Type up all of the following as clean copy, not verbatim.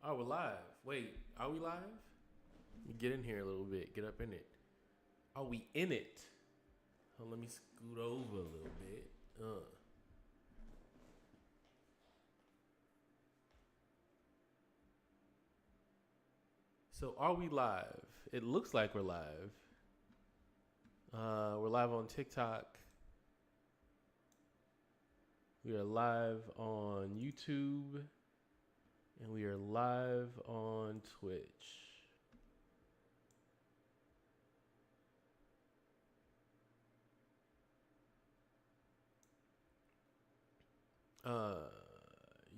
Oh, we're live. Wait, are we live? Let me get in here a little bit. Get up in it. Are we in it? Oh, let me scoot over a little bit. So, are we live? It looks like we're live. We're live on TikTok. We are live on YouTube. And we are live on Twitch. Uh,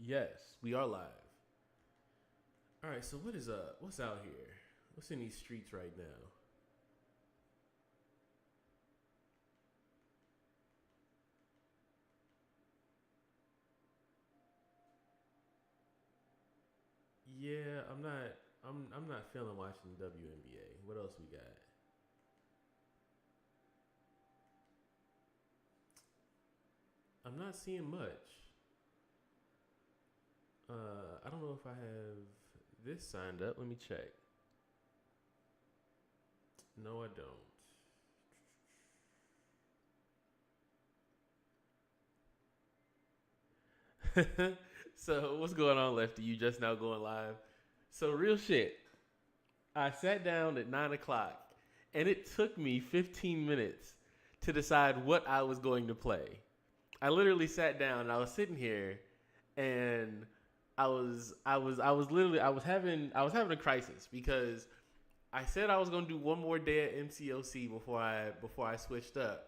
yes, we are live. All right, so what's out here? What's in these streets right now? Yeah, I'm not feeling watching the WNBA. What else we got? I'm not seeing much. I don't know if I have this signed up. Let me check. No, I don't. So what's going on, Lefty? You just now going live? So real shit. I sat down at 9 o'clock, and it took me 15 minutes to decide what I was going to play. I literally sat down and I was sitting here, and I was having a crisis because I said I was going to do one more day at MCOC before I switched up,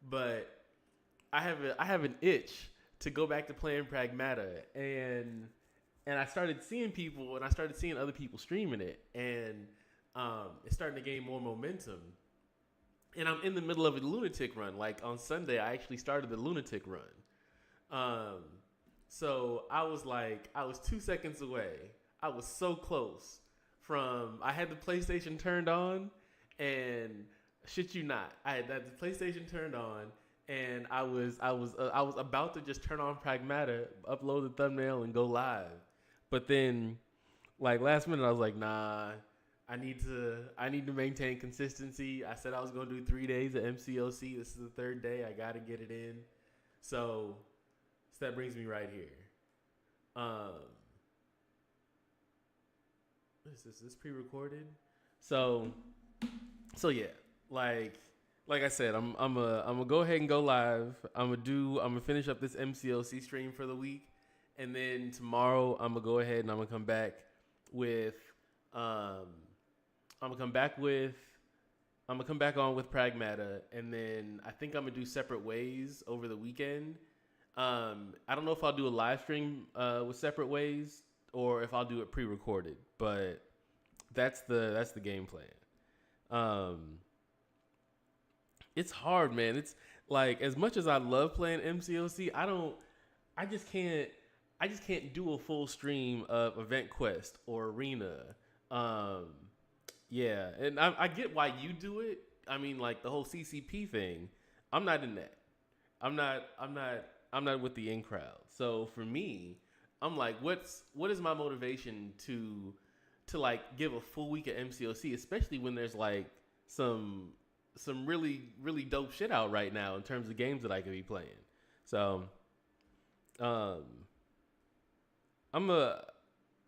but I have an itch to go back to playing Pragmata, and I started seeing people, and I started seeing other people streaming it, and it's starting to gain more momentum. And I'm in the middle of a lunatic run. Like on Sunday, I actually started the lunatic run. Um, so I was 2 seconds away. I was so close from. I had the PlayStation turned on, and shit you not, I had the PlayStation turned on, and I was about to just turn on Pragmata, upload the thumbnail, and go live. But then, like last minute, I was like, nah. I need to maintain consistency. I said I was gonna do 3 days at MCOC. This is the third day. I gotta get it in. So, so that brings me right here. Um, what is this? Is this pre-recorded? So so yeah, like like I said, I'm gonna go ahead and go live. I'm gonna finish up this MCOC stream for the week, and then tomorrow I'm gonna go ahead and I'm gonna come back with um I'm gonna come back with I'm gonna come back on with Pragmata, and then I think I'm gonna do separate ways over the weekend. I don't know if I'll do a live stream with separate ways or if I'll do it pre-recorded, but that's the game plan. Um, it's hard, man. It's like as much as I love playing MCOC, I just can't I just can't do a full stream of Event Quest or Arena. Um, yeah, and I get why you do it. I mean, like the whole CCP thing. I'm not in that. I'm not with the in crowd. So for me, I'm like, what is my motivation to like give a full week of MCOC, especially when there's like some really dope shit out right now in terms of games that I could be playing. So um, I'm a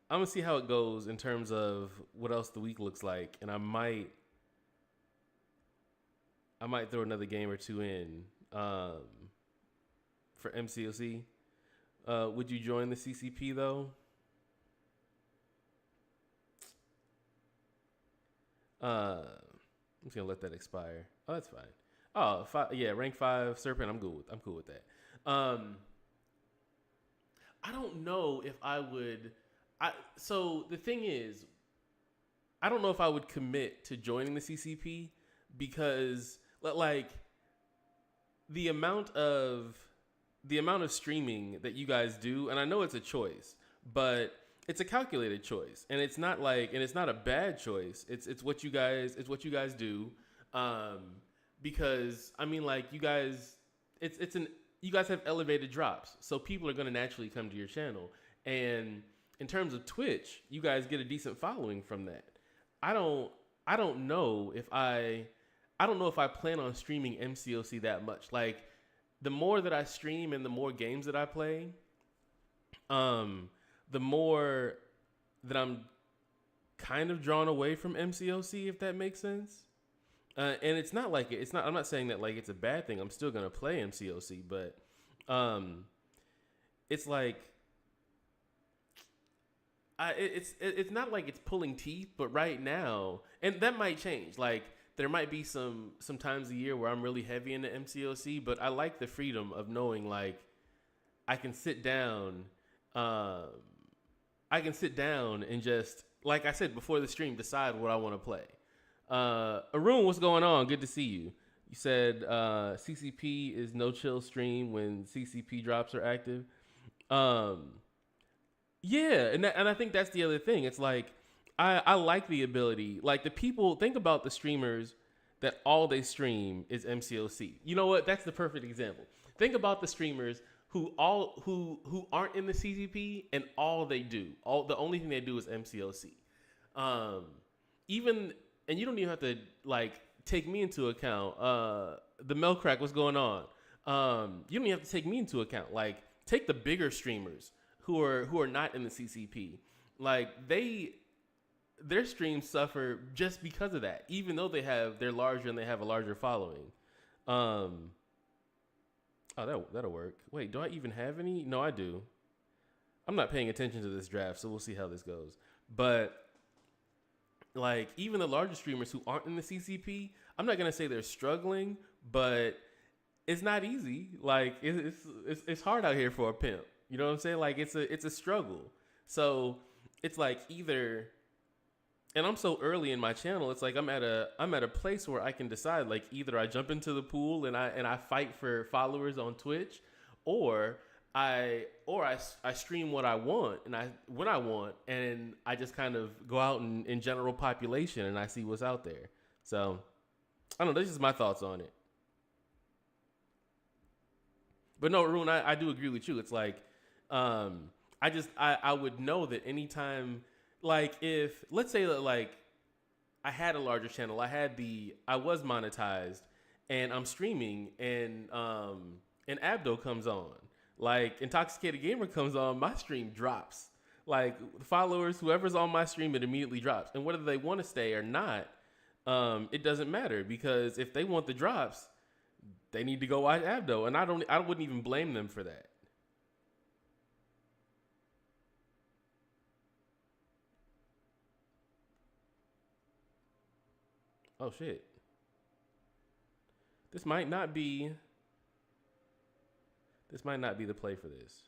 I'm gonna see how it goes in terms of what else the week looks like, and I might throw another game or two in for MCOC. Would you join the CCP though? I'm just gonna let that expire. Oh, that's fine. Oh, yeah, rank 5 Serpent. I'm cool with that. I don't know if I would. So the thing is, I don't know if I would commit to joining the CCP because like the amount of the amount of streaming that you guys do, and I know it's a choice, but it's a calculated choice, and it's not a bad choice. It's what you guys do, um, because I mean, like it's an you guys have elevated drops, so people are going to naturally come to your channel, and in terms of Twitch, you guys get a decent following from that. I don't I don't know if I don't know if I plan on streaming MCOC that much. Like the more that I stream and the more games that I play, the more that I'm kind of drawn away from MCOC, if that makes sense. And it's not like it's not. I'm not saying that like it's a bad thing. I'm still gonna play MCOC, but it's like it's not like it's pulling teeth. But right now, and that might change. Like there might be some times a year where I'm really heavy into MCOC, but I like the freedom of knowing like I can sit down. I can sit down and just, like I said before the stream, decide what I want to play. Arun, what's going on? Good to see you. You said CCP is no chill stream when CCP drops are active. Yeah, and I think that's the other thing. It's like I like the ability. Like the people, think about the streamers that all they stream is MCOC. You know what? That's the perfect example. Think about the streamers who aren't in the CCP and all they do, the only thing they do is MCOC. Even, and you don't even have to like take me into account. The Mel Crack, what's going on? You don't even have to take me into account. Like take the bigger streamers who are not in the CCP. Like their streams suffer just because of that, even though they're larger and they have a larger following. Oh, that'll work. Wait, do I even have any? No, I do. I'm not paying attention to this draft, so we'll see how this goes. But like even the larger streamers who aren't in the CCP, I'm not gonna say they're struggling, but it's not easy. Like it's hard out here for a pimp. You know what I'm saying? Like it's a struggle. So it's like either, and I'm so early in my channel, it's like I'm at a place where I can decide like either I jump into the pool and I fight for followers on Twitch, or I stream what I want and when I want, and I just kind of go out in general population and I see what's out there. So I don't know, this is my thoughts on it. But no, Arun, I do agree with you. It's like I would know that anytime, like if let's say that like I had a larger channel, I was monetized and I'm streaming and Abdo comes on, like Intoxicated Gamer comes on, my stream drops. Like followers, whoever's on my stream, it immediately drops. And whether they want to stay or not, it doesn't matter, because if they want the drops, they need to go watch Abdo, and I wouldn't even blame them for that. Oh shit. This might not be the play for this.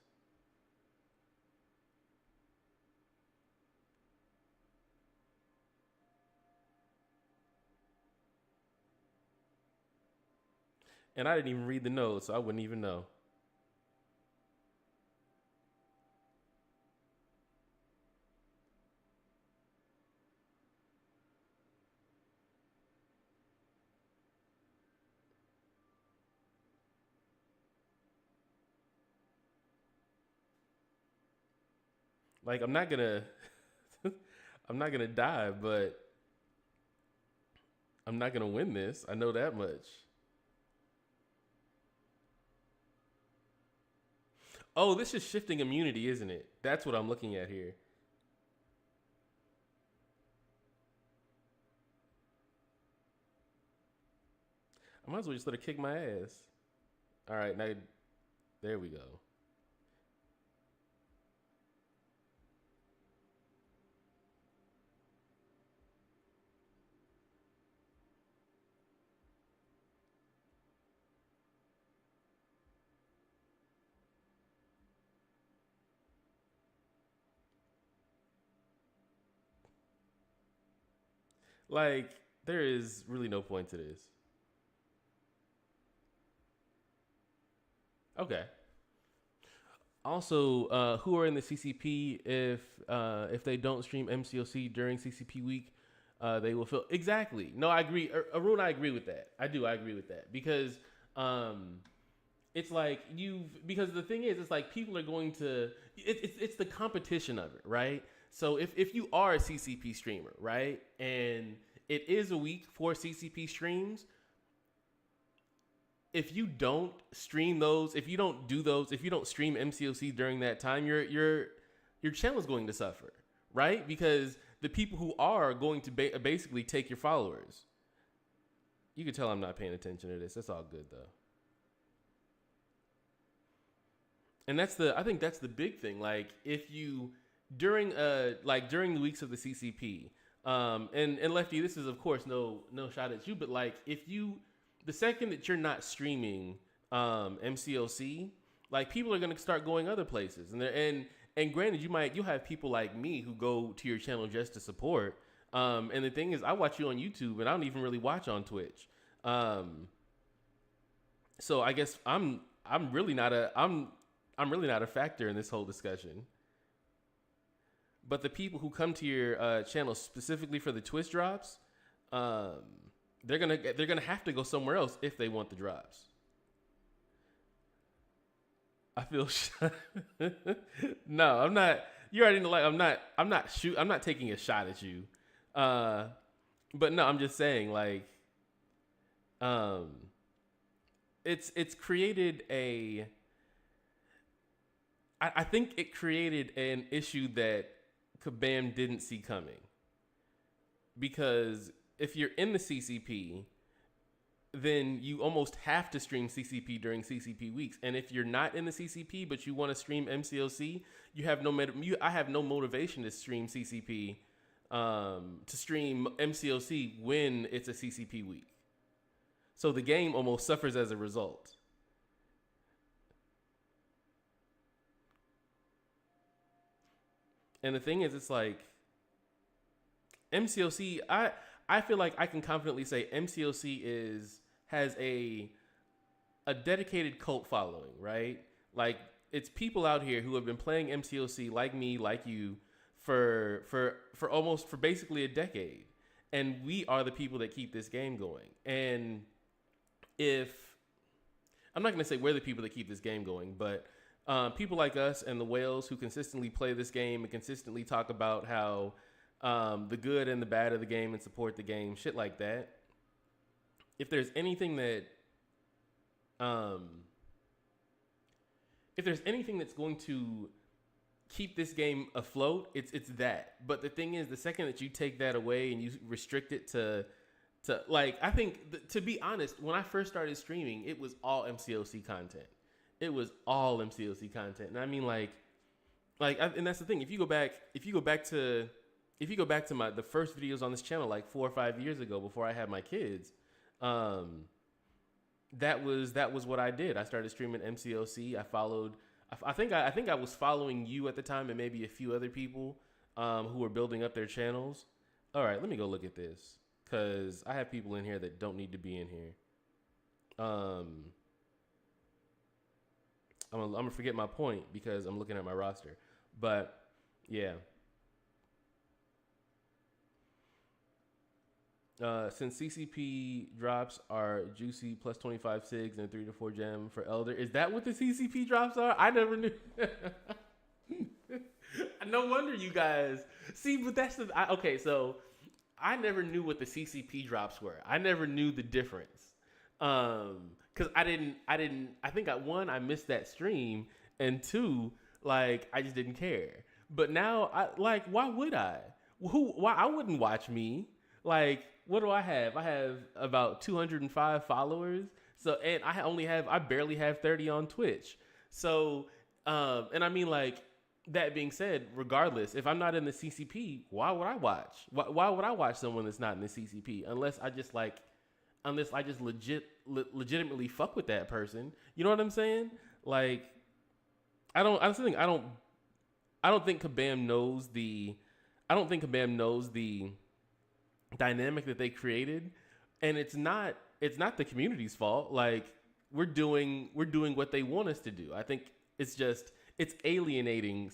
And I didn't even read the notes, so I wouldn't even know. Like I'm not gonna die, but I'm not gonna win this. I know that much. Oh, this is shifting immunity, isn't it? That's what I'm looking at here. I might as well just let her kick my ass. All right, now there we go. Like, there is really no point to this. Okay. Also, who are in the CCP, if they don't stream MCOC during CCP week, they will feel exactly. No, I agree. Arun, I agree with that. I agree with that, because it's like because the thing is, it's like people are going to it's the competition of it, right? So if you are a CCP streamer, right, and it is a week for CCP streams, if you don't stream those, if you don't do those, if you don't stream MCOC during that time, your channel is going to suffer, right? Because the people who are going to basically take your followers. You can tell I'm not paying attention to this. That's all good though. And I think that's the big thing. Like if you during the weeks of the CCP, and Lefty, this is of course no shot at you, but like if you the second that you're not streaming MCOC, like people are gonna start going other places, and granted you'll have people like me who go to your channel just to support. And the thing is, I watch you on YouTube, and I don't even really watch on Twitch. So I guess I'm really not a factor in this whole discussion. But the people who come to your channel specifically for the Twitch drops, they're gonna have to go somewhere else if they want the drops. I feel no, I'm not. You already know. Like I'm not taking a shot at you. But no, I'm just saying like, it's created a. I think it created an issue that Kabam didn't see coming. Because if you're in the CCP, then you almost have to stream CCP during CCP weeks. And if you're not in the CCP, but you want to stream MCOC, I have no motivation to stream CCP, to stream MCOC when it's a CCP week. So the game almost suffers as a result. And the thing is, it's like MCOC, I feel like I can confidently say MCOC has a dedicated cult following, right? Like it's people out here who have been playing MCOC like me, like you, for basically a decade. And we are the people that keep this game going. And I'm not going to say we're the people that keep this game going, but people like us and the whales who consistently play this game and consistently talk about how the good and the bad of the game and support the game, shit like that. If there's anything that's going to keep this game afloat, it's that. But the thing is, the second that you take that away and you restrict it to like, I think to be honest, when I first started streaming, it was all MCOC content. It was all MCOC content, and I mean and that's the thing. If you go back to the first videos on this channel, like 4 or 5 years ago, before I had my kids, that was what I did. I started streaming MCOC. I think I was following you at the time, and maybe a few other people who were building up their channels. All right, let me go look at this, because I have people in here that don't need to be in here. I'm gonna forget my point because I'm looking at my roster, but yeah. Since CCP drops are juicy, plus 25 SIGs and 3 to 4 gem for Elder. Is that what the CCP drops are? I never knew. No wonder you guys see, but that's okay. So I never knew what the CCP drops were. I never knew the difference. Cause I think I missed that stream, and 2, like I just didn't care. But now why would I? Why I wouldn't watch me? Like, what do I have? I have about 205 followers. So, and I barely have 30 on Twitch. So, and I mean, like, that being said, regardless, if I'm not in the CCP, why would I watch? Why would I watch someone that's not in the CCP? Unless I just legitimately fuck with that person. You know what I'm saying? Like, I don't think Kabam knows the dynamic that they created, and it's not the community's fault. Like, we're doing what they want us to do. I think it's alienating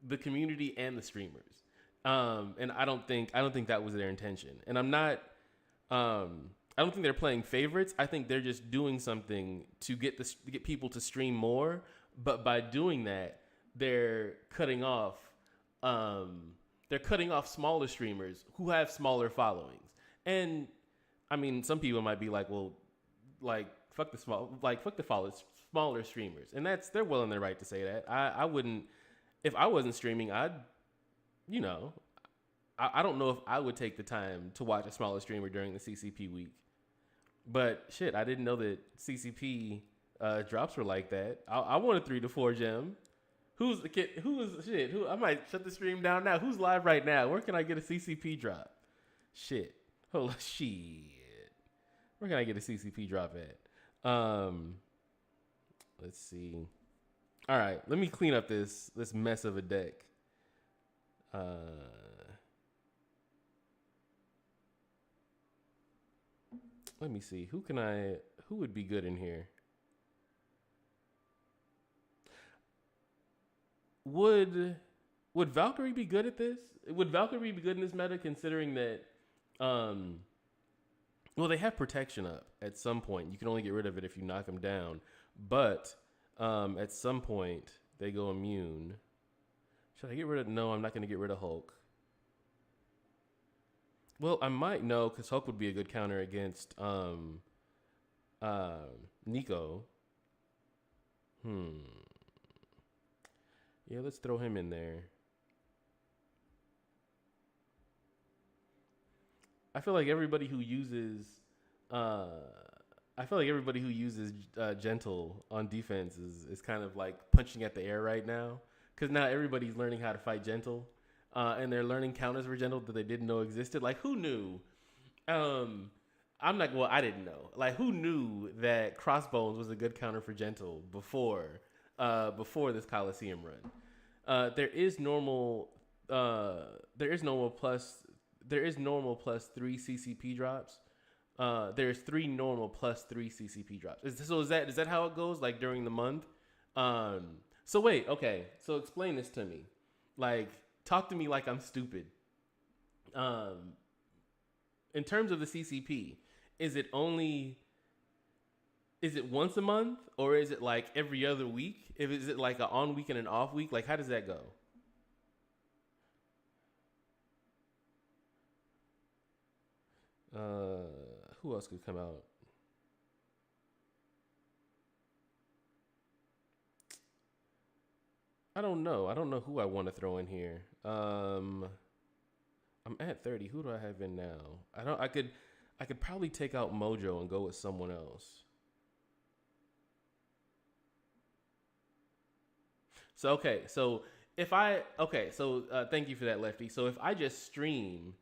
the community and the streamers. And I don't think that was their intention. And I'm not I don't think they're playing favorites. I think they're just doing something to get people to stream more. But by doing that, they're cutting off smaller streamers who have smaller followings. And I mean, some people might be like, well, like fuck the smaller streamers, and they're well in their right to say that. I wouldn't, if I wasn't streaming, I'd, you know, I don't know if I would take the time to watch a smaller streamer during the CCP week. But shit, I didn't know that CCP drops were like that. I want a 3 to 4 gem. Who's the kid? Who? I might shut the stream down now. Who's live right now? Where can I get a CCP drop? Shit. Oh shit. Where can I get a CCP drop at? Let's see. All right, let me clean up this mess of a deck. Let me see. Who would be good in here? Would Valkyrie be good at this? Would Valkyrie be good in this meta, considering that well, they have protection up at some point. You can only get rid of it if you knock them down. But at some point they go immune. Should I get rid of? No, I'm not going to get rid of Hulk. Well, I might know, because Hulk would be a good counter against Nico. Yeah, let's throw him in there. I feel like everybody who uses Gentle on defense is kind of like punching at the air right now, because now everybody's learning how to fight Gentle. And they're learning counters for Gentle that they didn't know existed. Like, who knew? I didn't know. Like, who knew that Crossbones was a good counter for Gentle before this Coliseum run? There is normal plus 3 CCP drops. There's 3 normal plus 3 CCP drops. Is that how it goes? Like during the month? So wait, okay. So explain this to me. Like, talk to me like I'm stupid. In terms of the CCP, is it once a month, or is it like every other week? Is it like an on week and an off week? Like, how does that go? Who else could come out? I don't know. I don't know who I want to throw in here. I'm at 30. Who do I have in now? I could probably take out Mojo and go with someone else. So thank you for that, Lefty. So if I just stream,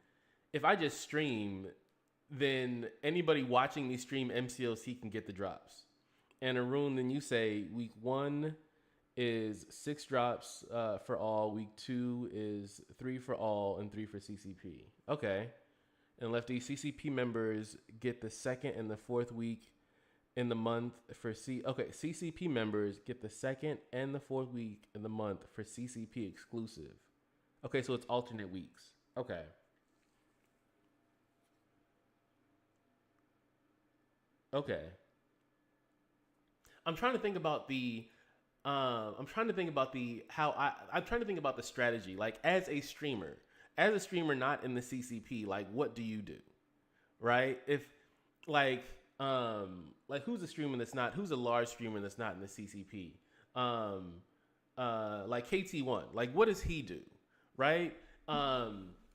then anybody watching me stream MCOC can get the drops. And Arun, then you say week 1 is 6 drops for all. Week 2 is 3 for all and 3 for CCP. Okay. And Lefty, CCP members get the second and the fourth week in the month for CCP members get the second and the fourth week in the month for CCP exclusive. Okay, so it's alternate weeks. Okay. Okay. I'm trying to think about the strategy. Like, as a streamer not in the CCP, like, what do you do? Right? If like who's a large streamer that's not in the CCP? Like KT1. Like, what does he do? Right?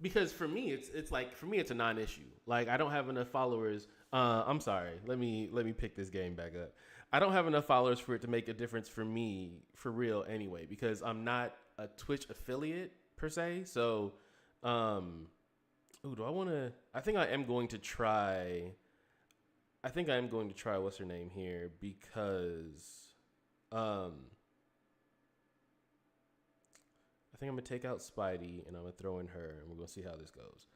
Because for me it's a non-issue. Like, I don't have enough followers. I'm sorry. Let me pick this game back up. I don't have enough followers for it to make a difference for me, for real, anyway, because I'm not a Twitch affiliate per se. So, I think I am going to try what's her name here, because I think I'm gonna take out Spidey and I'm gonna throw in her, and we're gonna see how this goes.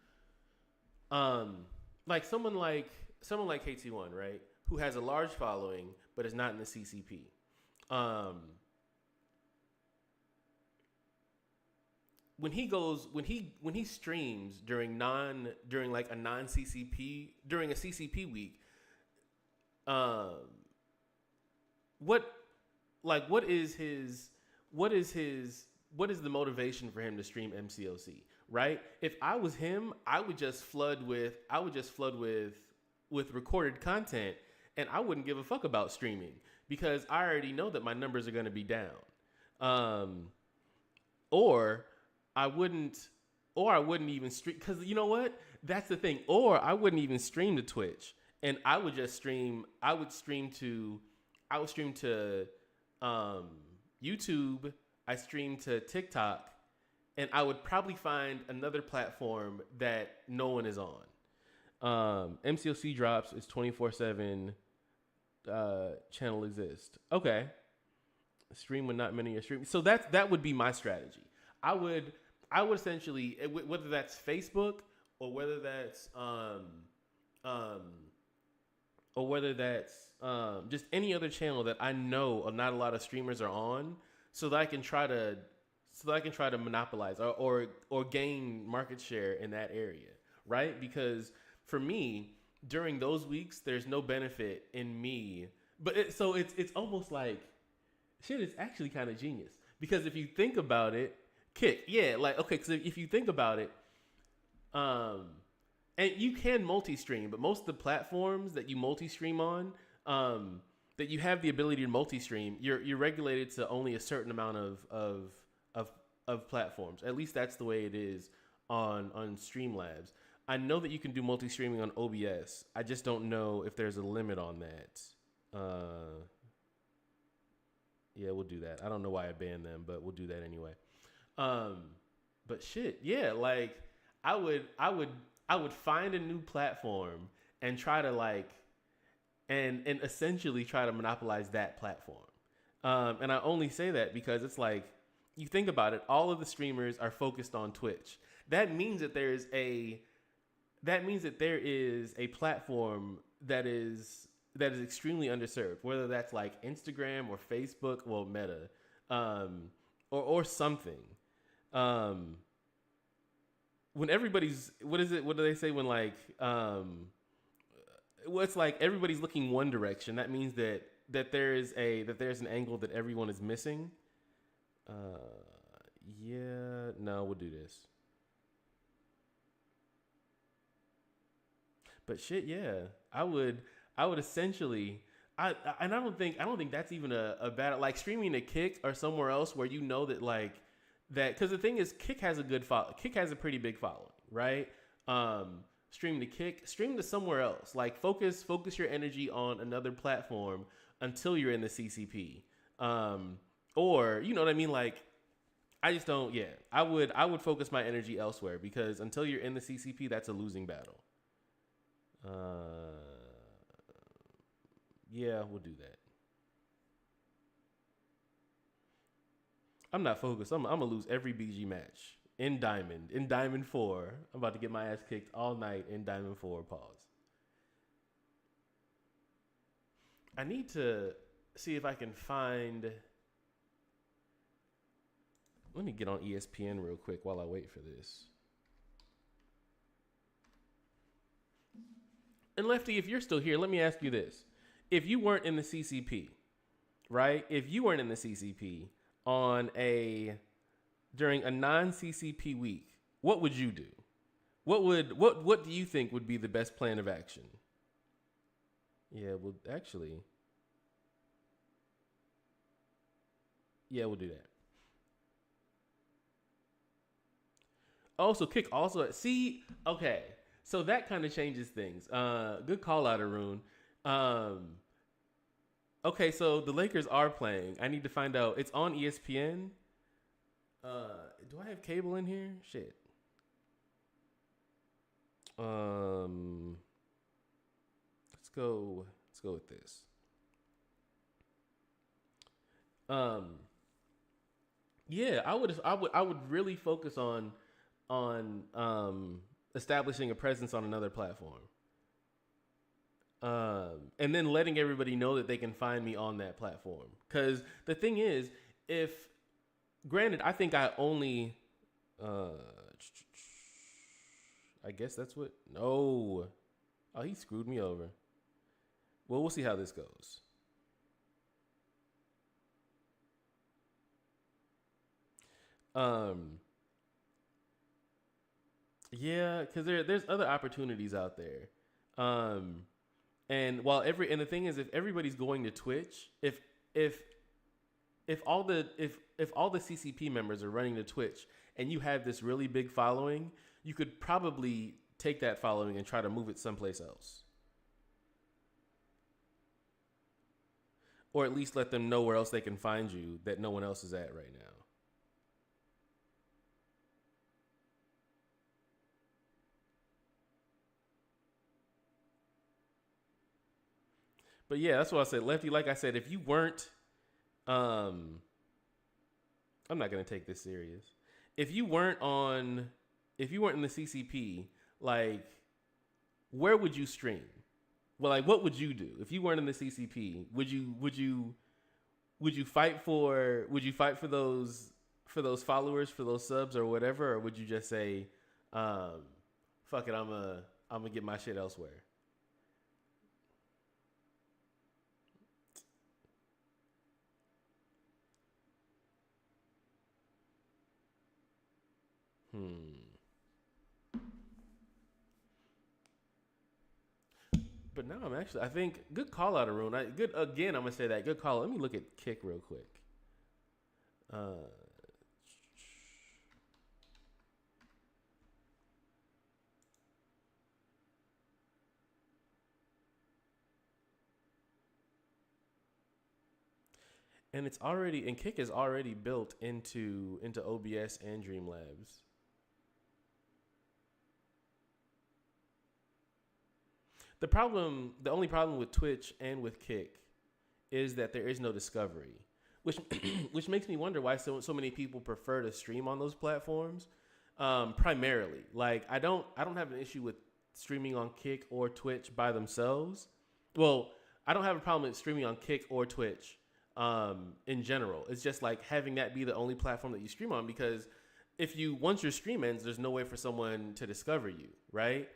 Like someone like KT1, right, who has a large following but is not in the CCP. when he streams during like a non CCP during a CCP week, um, what what is the motivation for him to stream MCOC? Right? If I was him, I would just flood with recorded content, and I wouldn't give a fuck about streaming because I already know that my numbers are going to be down. Or I wouldn't even stream, because you know what? That's the thing. Or I wouldn't even stream to Twitch, and I would stream to YouTube. I stream to TikTok, and I would probably find another platform that no one is on. MCOC drops is 24/7. Channel exists. Okay. Stream when not many are streaming. So that would be my strategy. I would essentially, whether that's Facebook or whether that's just any other channel that I know not a lot of streamers are on, so that I can try to monopolize or gain market share in that area, right? Because for me, during those weeks, there's no benefit in me, but it's almost like shit. It's actually kind of genius because if you think about it, Kick, yeah, like okay, because if you think about it, and you can multi-stream, but most of the platforms that you multi-stream on, that you have the ability to multi-stream, you're regulated to only a certain amount of platforms. At least that's the way it is on Streamlabs. I know that you can do multi-streaming on OBS. I just don't know if there's a limit on that. Yeah, we'll do that. I don't know why I banned them, but we'll do that anyway. But shit, yeah, like I would find a new platform and try to and essentially try to monopolize that platform. And I only say that because it's like, you think about it, all of the streamers are focused on Twitch. That means that there is a platform that is extremely underserved, whether that's like Instagram or Facebook, well, Meta, or something. When everybody's, what do they say when it's like everybody's looking one direction, that means that there's an angle that everyone is missing. Yeah, no, we'll do this. But shit, yeah, I would essentially, I don't think that's even a bad, like streaming to Kick or somewhere else where you know that because the thing is, Kick has a pretty big following, right? Stream to Kick, stream to somewhere else, like focus your energy on another platform until you're in the CCP, or you know what I mean, like. I just don't. Yeah, I would focus my energy elsewhere because until you're in the CCP, that's a losing battle. Yeah, we'll do that. I'm not focused. I'm gonna lose every BG match in Diamond 4. I'm about to get my ass kicked all night in Diamond 4. Pause. I need to see if I can find. Let me get on ESPN real quick while I wait for this. And Lefty, if you're still here, let me ask you this. If you weren't in the CCP, right? If you weren't in the CCP during a non-CCP week, what would you do? What do you think would be the best plan of action? Yeah, well, actually, yeah, we'll do that. Also, Kick also, see, okay, so that kind of changes things. Good call out, Arun. Okay, so the Lakers are playing. I need to find out. It's on ESPN. Do I have cable in here? Shit. Let's go with this. Yeah, I would really focus on establishing a presence on another platform. And then letting everybody know that they can find me on that platform. Because the thing is, granted, I think I only Uh, I guess that's what. No. Oh, he screwed me over. Well, we'll see how this goes. Um, yeah, because there's other opportunities out there. Um, and the thing is, if everybody's going to Twitch, if if all the CCP members are running to Twitch and you have this really big following, you could probably take that following and try to move it someplace else. Or at least let them know where else they can find you that no one else is at right now. But yeah, that's what I said. Lefty, like I said, if you weren't um I'm not gonna take this serious. If you weren't on if you weren't in the CCP, like where would you stream? Well, like what would you do if you weren't in the CCP? Would you fight for those followers, for those subs or whatever, or would you just say, fuck it, I'm gonna get my shit elsewhere? Hmm. But now I think good call out, Arun. Good again. I'm gonna say that good call. Let me look at Kick real quick. Uh, and Kick is already built into OBS and Dreamlabs. The only problem with Twitch and with Kick is that there is no discovery, which which makes me wonder why so many people prefer to stream on those platforms. Primarily, like I don't have an issue with streaming on Kick or Twitch by themselves. Well, I don't have a problem with streaming on Kick or Twitch in general. It's just like having that be the only platform that you stream on, because if you once your stream ends, there's no way for someone to discover you, right?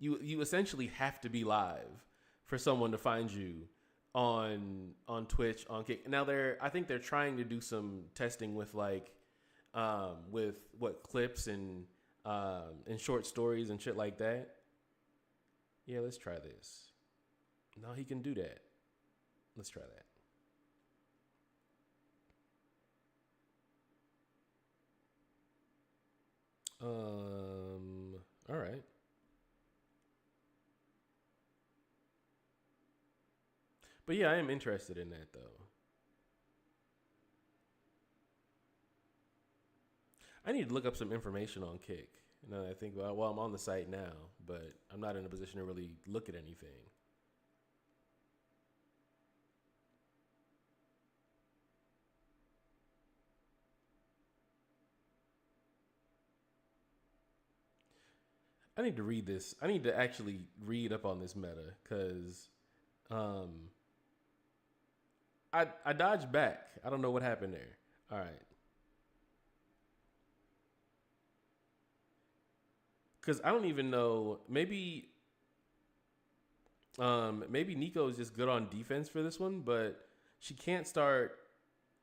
You essentially have to be live for someone to find you on Twitch, on Kick. Now I think they're trying to do some testing with with what clips and short stories and shit like that. Yeah, let's try this. No, he can do that. Let's try that. All right. But yeah, I am interested in that though. I need to look up some information on Kick. Now that I think about, well, I'm on the site now, but I'm not in a position to really look at anything. I need to read this. I need to actually read up on this meta because um, I dodged back. I don't know what happened there. All right. Because I don't even know. Maybe Nico is just good on defense for this one, but she can't start.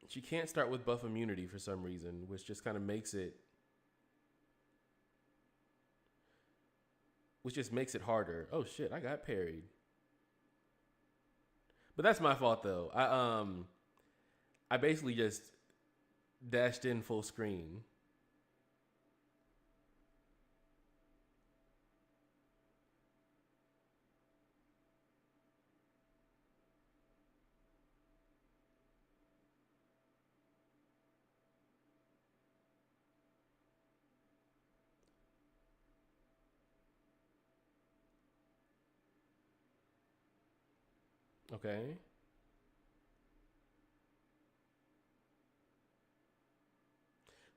She can't start with buff immunity for some reason, which just kind of makes it. Which just makes it harder. Oh shit! I got parried. But that's my fault though. I basically just dashed in full screen. Okay.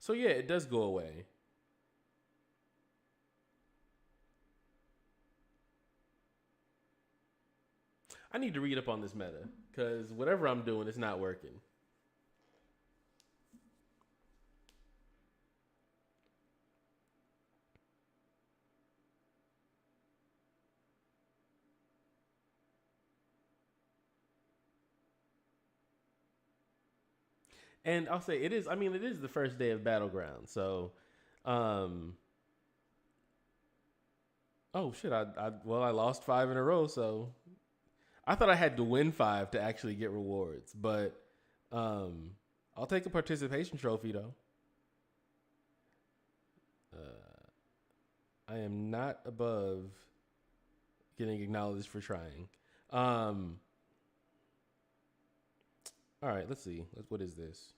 So yeah, it does go away. I need to read up on this meta because whatever I'm doing, it's not working. And I'll say it is. I mean, it is the first day of Battleground. So, um, oh shit! I lost 5 in a row. So I thought I had to win 5 to actually get rewards. But um, I'll take a participation trophy though. I am not above getting acknowledged for trying. All right, let's see. What is this?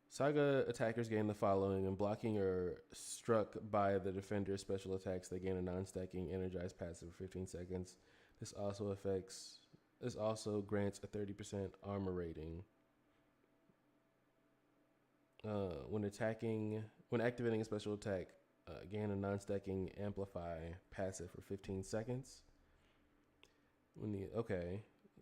Saga attackers gain the following: when blocking or struck by the defender's special attacks, they gain a non-stacking energized passive for 15 seconds. This also grants a 30% armor rating. When activating a special attack, gain a non-stacking amplify passive for 15 seconds.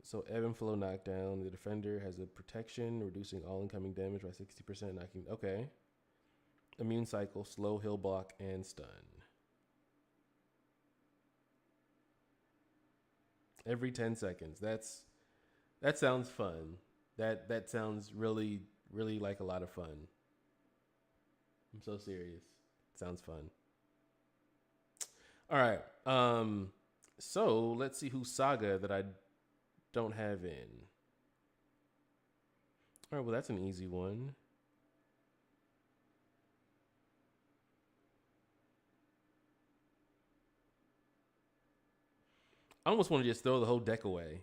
So ebb and flow knockdown. The defender has a protection, reducing all incoming damage by 60%. Immune cycle, slow, heal, block, and stun. Every 10 seconds. That sounds fun. That sounds really, really like a lot of fun. I'm so serious. It sounds fun. All right. So let's see who's Saga that I don't have in. All right, well, that's an easy one. I almost want to just throw the whole deck away.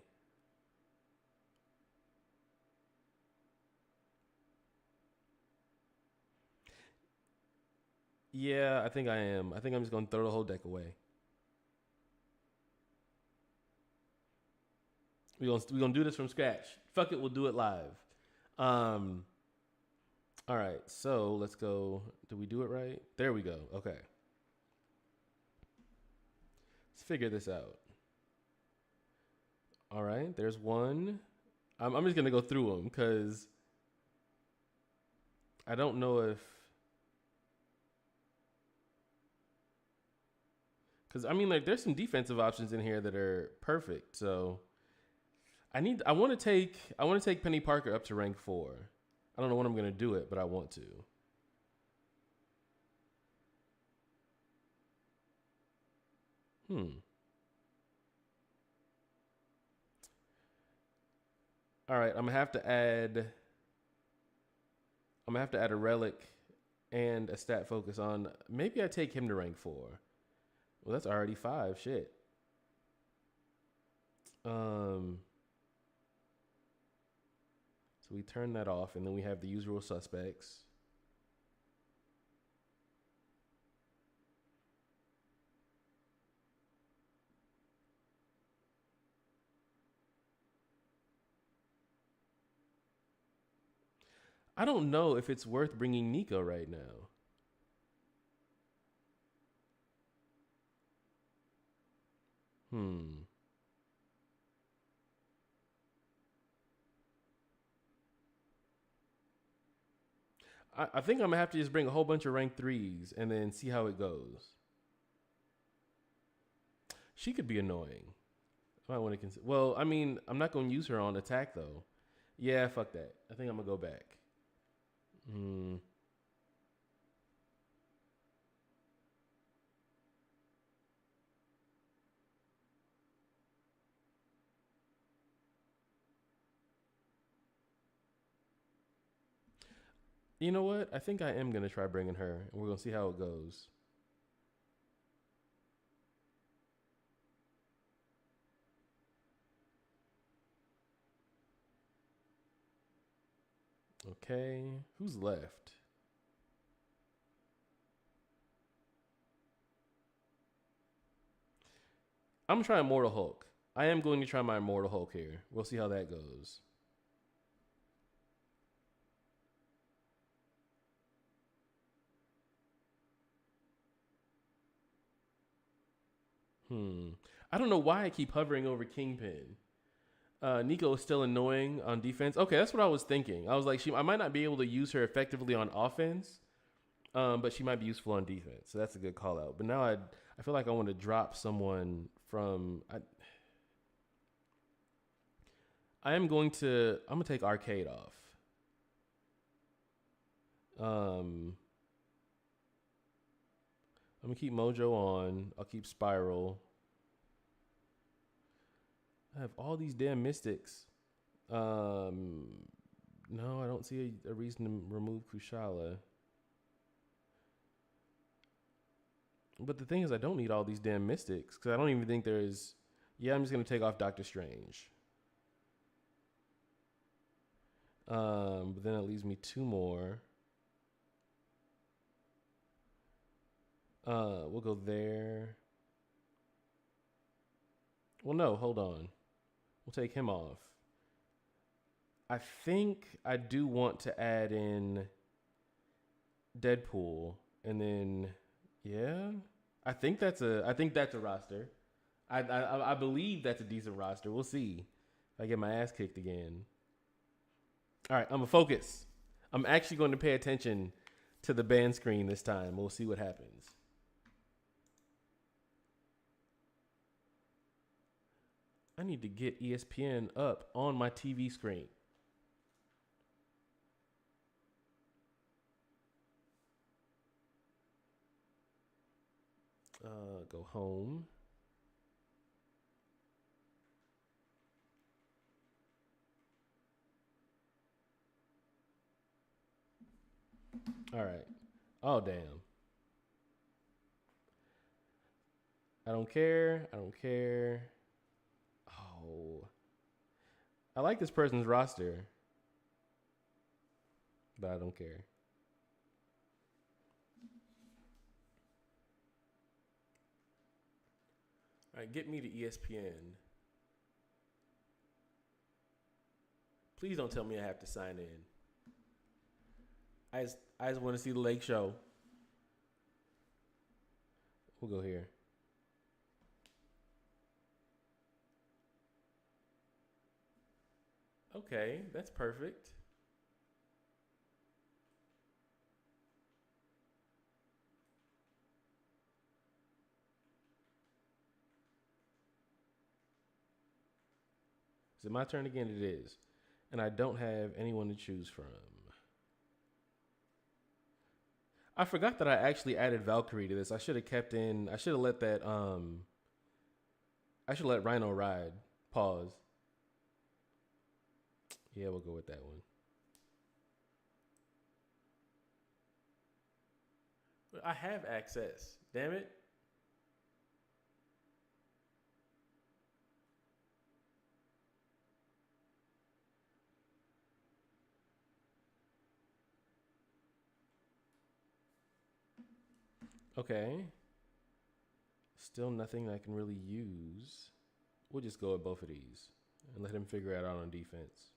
Yeah, I think I am. I think I'm just going to throw the whole deck away. We're gonna do this from scratch. Fuck it, we'll do it live. All right, so let's go. Did we do it right? There we go. Okay. Let's figure this out. All right, there's one. I'm just gonna go through them because I don't know if. Because I mean, like, there's some defensive options in here that are perfect. So I want to take Penny Parker up to rank 4. I don't know when I'm going to do it, but I want to. All right, I'm going to have to add a relic and a stat focus on. Maybe I take him to rank 4. Well, that's already 5. Shit. So we turn that off, and then we have the usual suspects. I don't know if it's worth bringing Nico right now. I think I'm gonna have to just bring a whole bunch of rank 3s and then see how it goes. She could be annoying. I might want to consider. Well, I mean, I'm not gonna use her on attack though. Yeah, fuck that. I think I'm gonna go back. You know what? I think I am going to try bringing her, and we're going to see how it goes. Okay. Who's left? I'm trying Immortal Hulk. I am going to try my Immortal Hulk here. We'll see how that goes. I don't know why I keep hovering over Kingpin. Nico is still annoying on defense. Okay, that's what I was thinking. I was like, I might not be able to use her effectively on offense, but she might be useful on defense. So that's a good call out. But now I feel like I want to drop someone from. I'm gonna take Arcade off. I'm gonna keep Mojo on. I'll keep Spiral. I have all these damn Mystics. No, I don't see a reason to remove Kushala. But the thing is, I don't need all these damn Mystics because I don't even think there's. Yeah, I'm just gonna take off Doctor Strange. But then it leaves me two more. We'll go there. Well, no, hold on. We'll take him off. I think I do want to add in Deadpool, and then yeah, I think that's a roster. I believe that's a decent roster. We'll see if I get my ass kicked again. All right, I'm gonna focus. I'm actually going to pay attention to the band screen this time. We'll see what happens. I need to get ESPN up on my TV screen. Go home. All right. Oh, damn. I don't care. I don't care. Oh. I like this person's roster, but I don't care. All right, get me to ESPN. Please don't tell me I have to sign in. I just want to see the Lake Show. We'll go here. Okay, that's perfect. Is it my turn again? It is. And I don't have anyone to choose from. I forgot that I actually added Valkyrie to this. I should have kept in. I should have let that. I should let Rhino ride. Pause. Yeah, we'll go with that one. I have access. Damn it. Okay. Still nothing I can really use. We'll just go with both of these and let him figure it out on defense.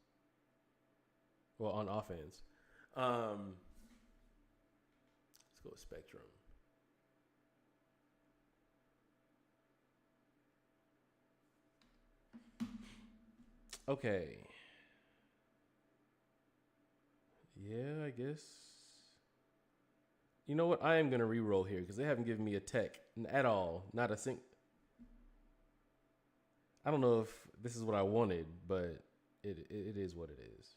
Well, on offense. Let's go with Spectrum. Okay. Yeah, I guess. You know what? I am going to re-roll here because they haven't given me a tech at all. Not a sing. I don't know if this is what I wanted, but it is what it is.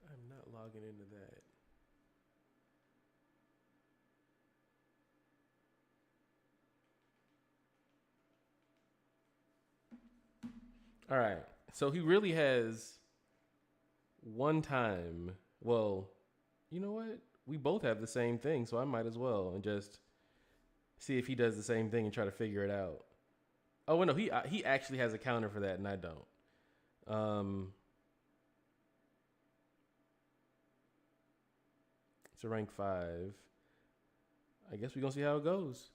I'm not logging into that. All right. So he really has one time. Well, you know what? We both have the same thing, so I might as well and just see if he does the same thing and try to figure it out. Oh, well, no, he actually has a counter for that, and I don't. It's a rank 5. I guess we're gonna see how it goes.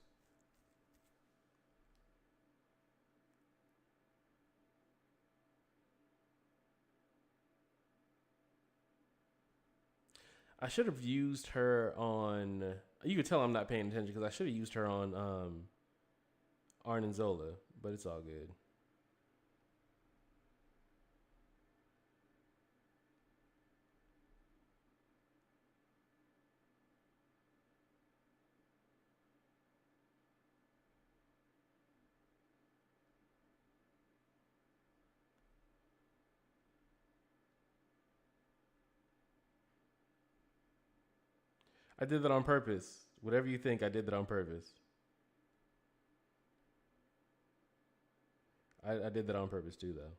I should have used her on. You could tell I'm not paying attention because I should have used her on Arn and Zola, but it's all good. I did that on purpose. Whatever you think, I did that on purpose. I did that on purpose too, though.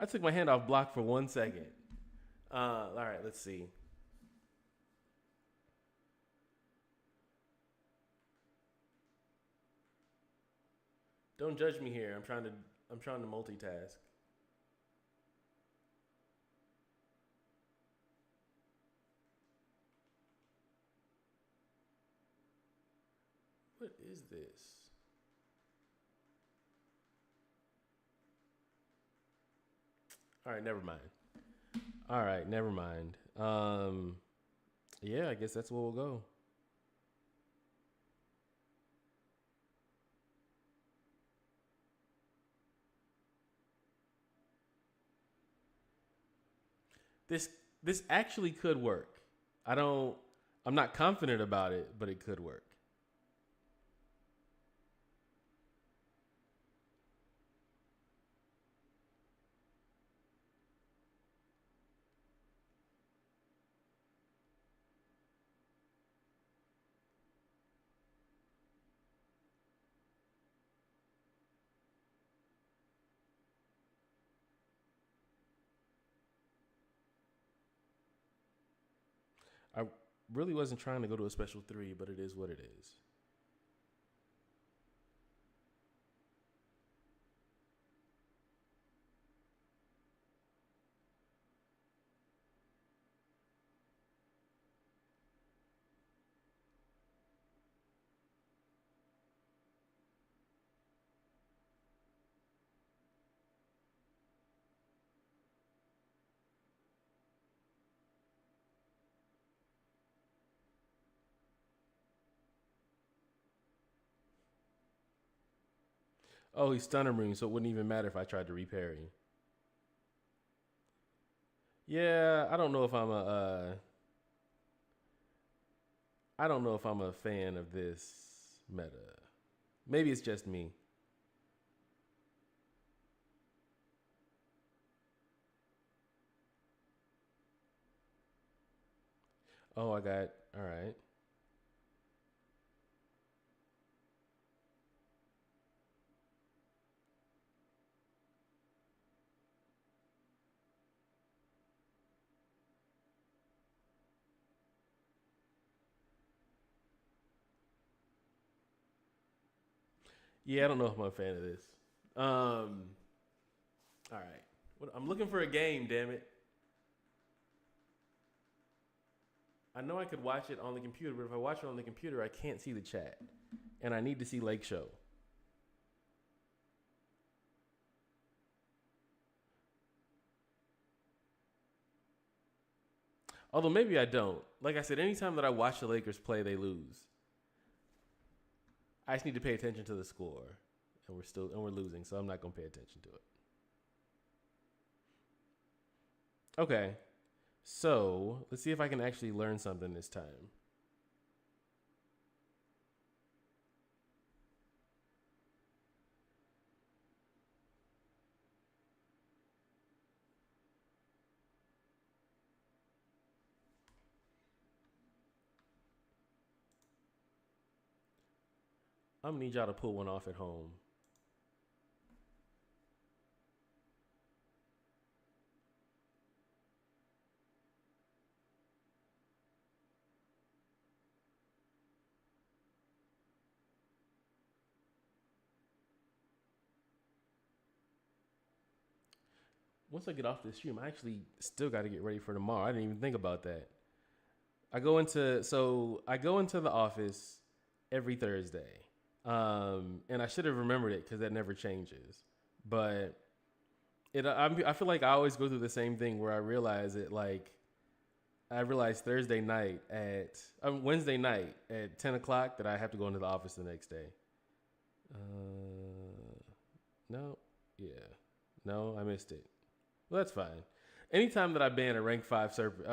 I took my hand off block for 1 second. All right, let's see. Don't judge me here. I'm trying to multitask. What is this? All right, never mind. All right, never mind. Yeah, I guess that's where we'll go. This this actually could work. I don't. I'm not confident about it, but it could work. I really wasn't trying to go to a special three, but it is what it is. Oh, he's stunner ring, so it wouldn't even matter if I tried to reparry. Yeah, I don't know if I'm a. I don't know if I'm a fan of this meta. Maybe it's just me. Oh, I got. All right. Yeah, I don't know if I'm a fan of this. All right. I'm looking for a game. Damn it. I know I could watch it on the computer, but if I watch it on the computer, I can't see the chat, and I need to see Lake Show. Although maybe I don't. Like I said, anytime that I watch the Lakers play, they lose. I just need to pay attention to the score, and we're losing, so I'm not gonna pay attention to it. Okay, so let's see if I can actually learn something this time. I'm gonna need y'all to pull one off at home. Once I get off this stream, I actually still got to get ready for tomorrow. I didn't even think about that. I go into the office every Thursday, and I should have remembered it because that never changes. But I feel like I always go through the same thing where I realize it like I realized Wednesday night at 10 o'clock that I have to go into the office the next day. No, yeah, no, I missed it. Well, that's fine. anytime that I ban a rank 5 serpent,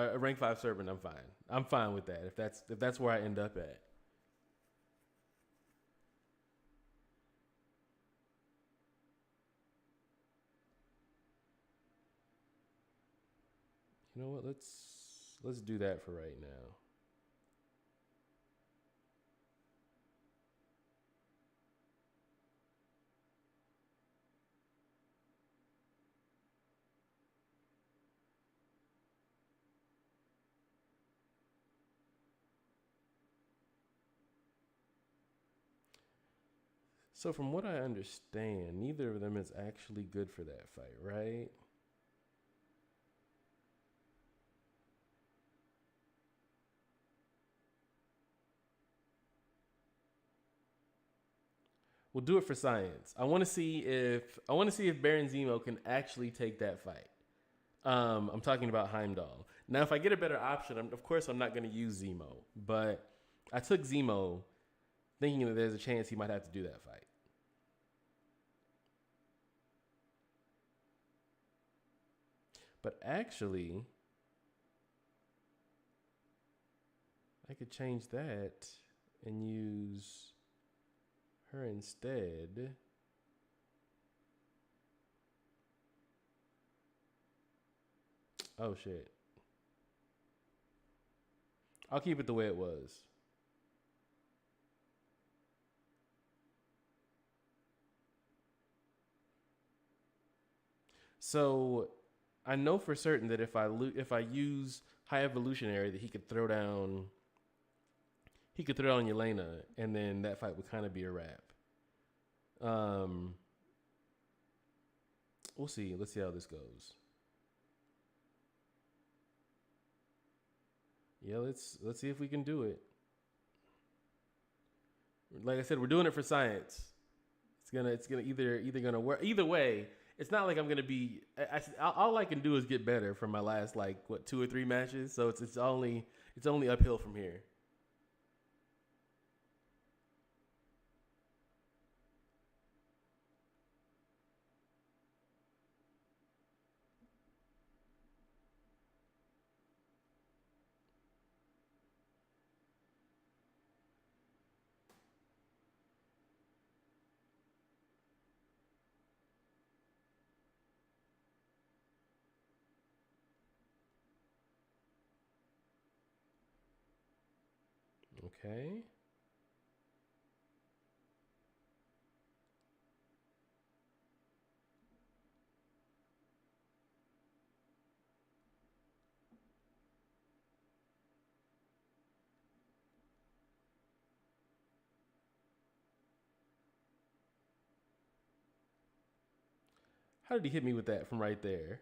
I'm fine. I'm fine with that. If that's where I end up at. You know what? Let's do that for right now. So from what I understand, neither of them is actually good for that fight, right? We'll do it for science. I want to see if Baron Zemo can actually take that fight. I'm talking about Heimdall. Now, if I get a better option, of course I'm not going to use Zemo, but I took Zemo thinking that there's a chance he might have to do that fight. But actually, I could change that and use her instead. Oh shit. I'll keep it the way it was. So I know for certain that if I use High Evolutionary, that he could throw down Yelena, and then that fight would kind of be a wrap. We'll see. Let's see how this goes. Yeah, let's see if we can do it. Like I said, we're doing it for science. It's gonna either gonna work. Either way, it's not like I'm gonna be. All I can do is get better from my last 2 or 3 matches. So it's only uphill from here. Okay. How did he hit me with that from right there?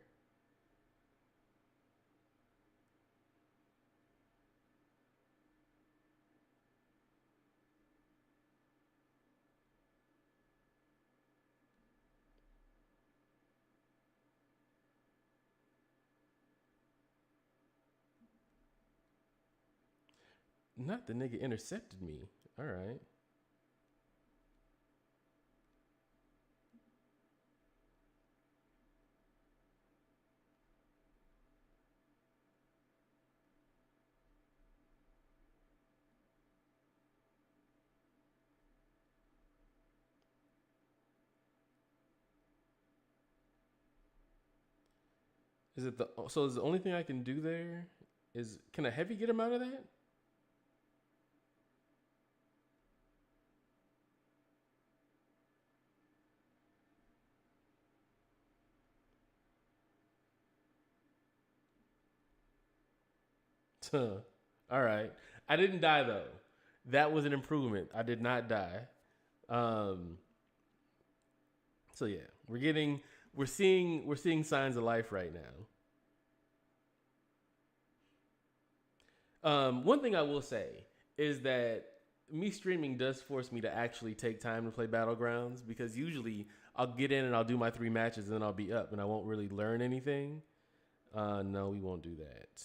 Not the nigga intercepted me. All right. Is the only thing I can do there is, can a heavy get him out of that? All right. I didn't die though. That was an improvement. I did not die. Um, so yeah, we're seeing signs of life right now. One thing I will say is that me streaming does force me to actually take time to play Battlegrounds, because usually I'll get in and I'll do my 3 matches and then I'll be up and I won't really learn anything. No, we won't do that.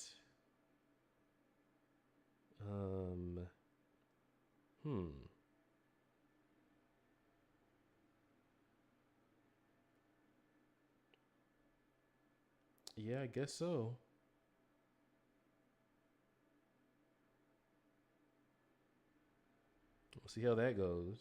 Hmm. Yeah, I guess so. We'll see how that goes.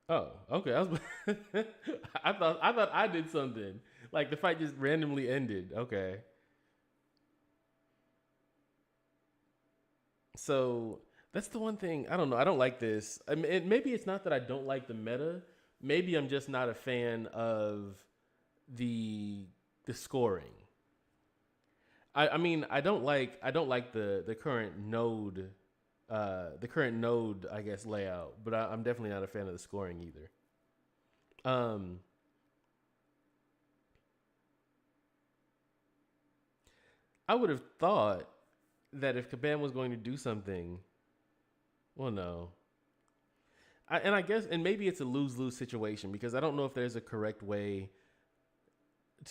Oh, okay. I thought I did something. Like the fight just randomly ended. Okay. So that's the one thing I don't know. I don't like this. I mean, maybe it's not that I don't like the meta. Maybe I'm just not a fan of the the scoring. I mean I don't like the current node I guess layout, but I'm definitely not a fan of the scoring either. Um, I would have thought that if Kabam was going to do something, well, no, and I guess and maybe it's a lose lose situation because I don't know if there's a correct way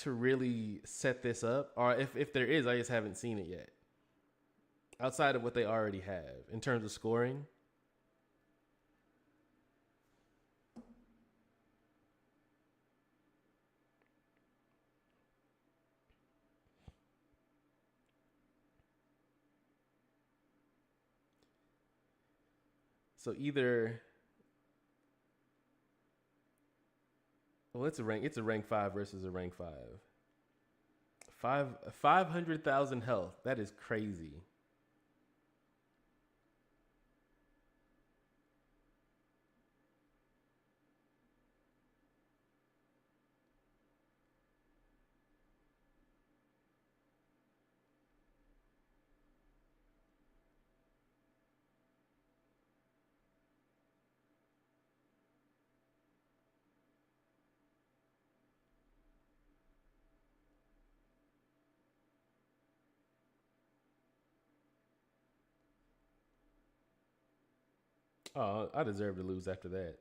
to really set this up, or if there is, I just haven't seen it yet. Outside of what they already have in terms of scoring. So either well, it's a rank 5 versus a rank 5. 500,000 health. That is crazy. Oh, I deserve to lose after that.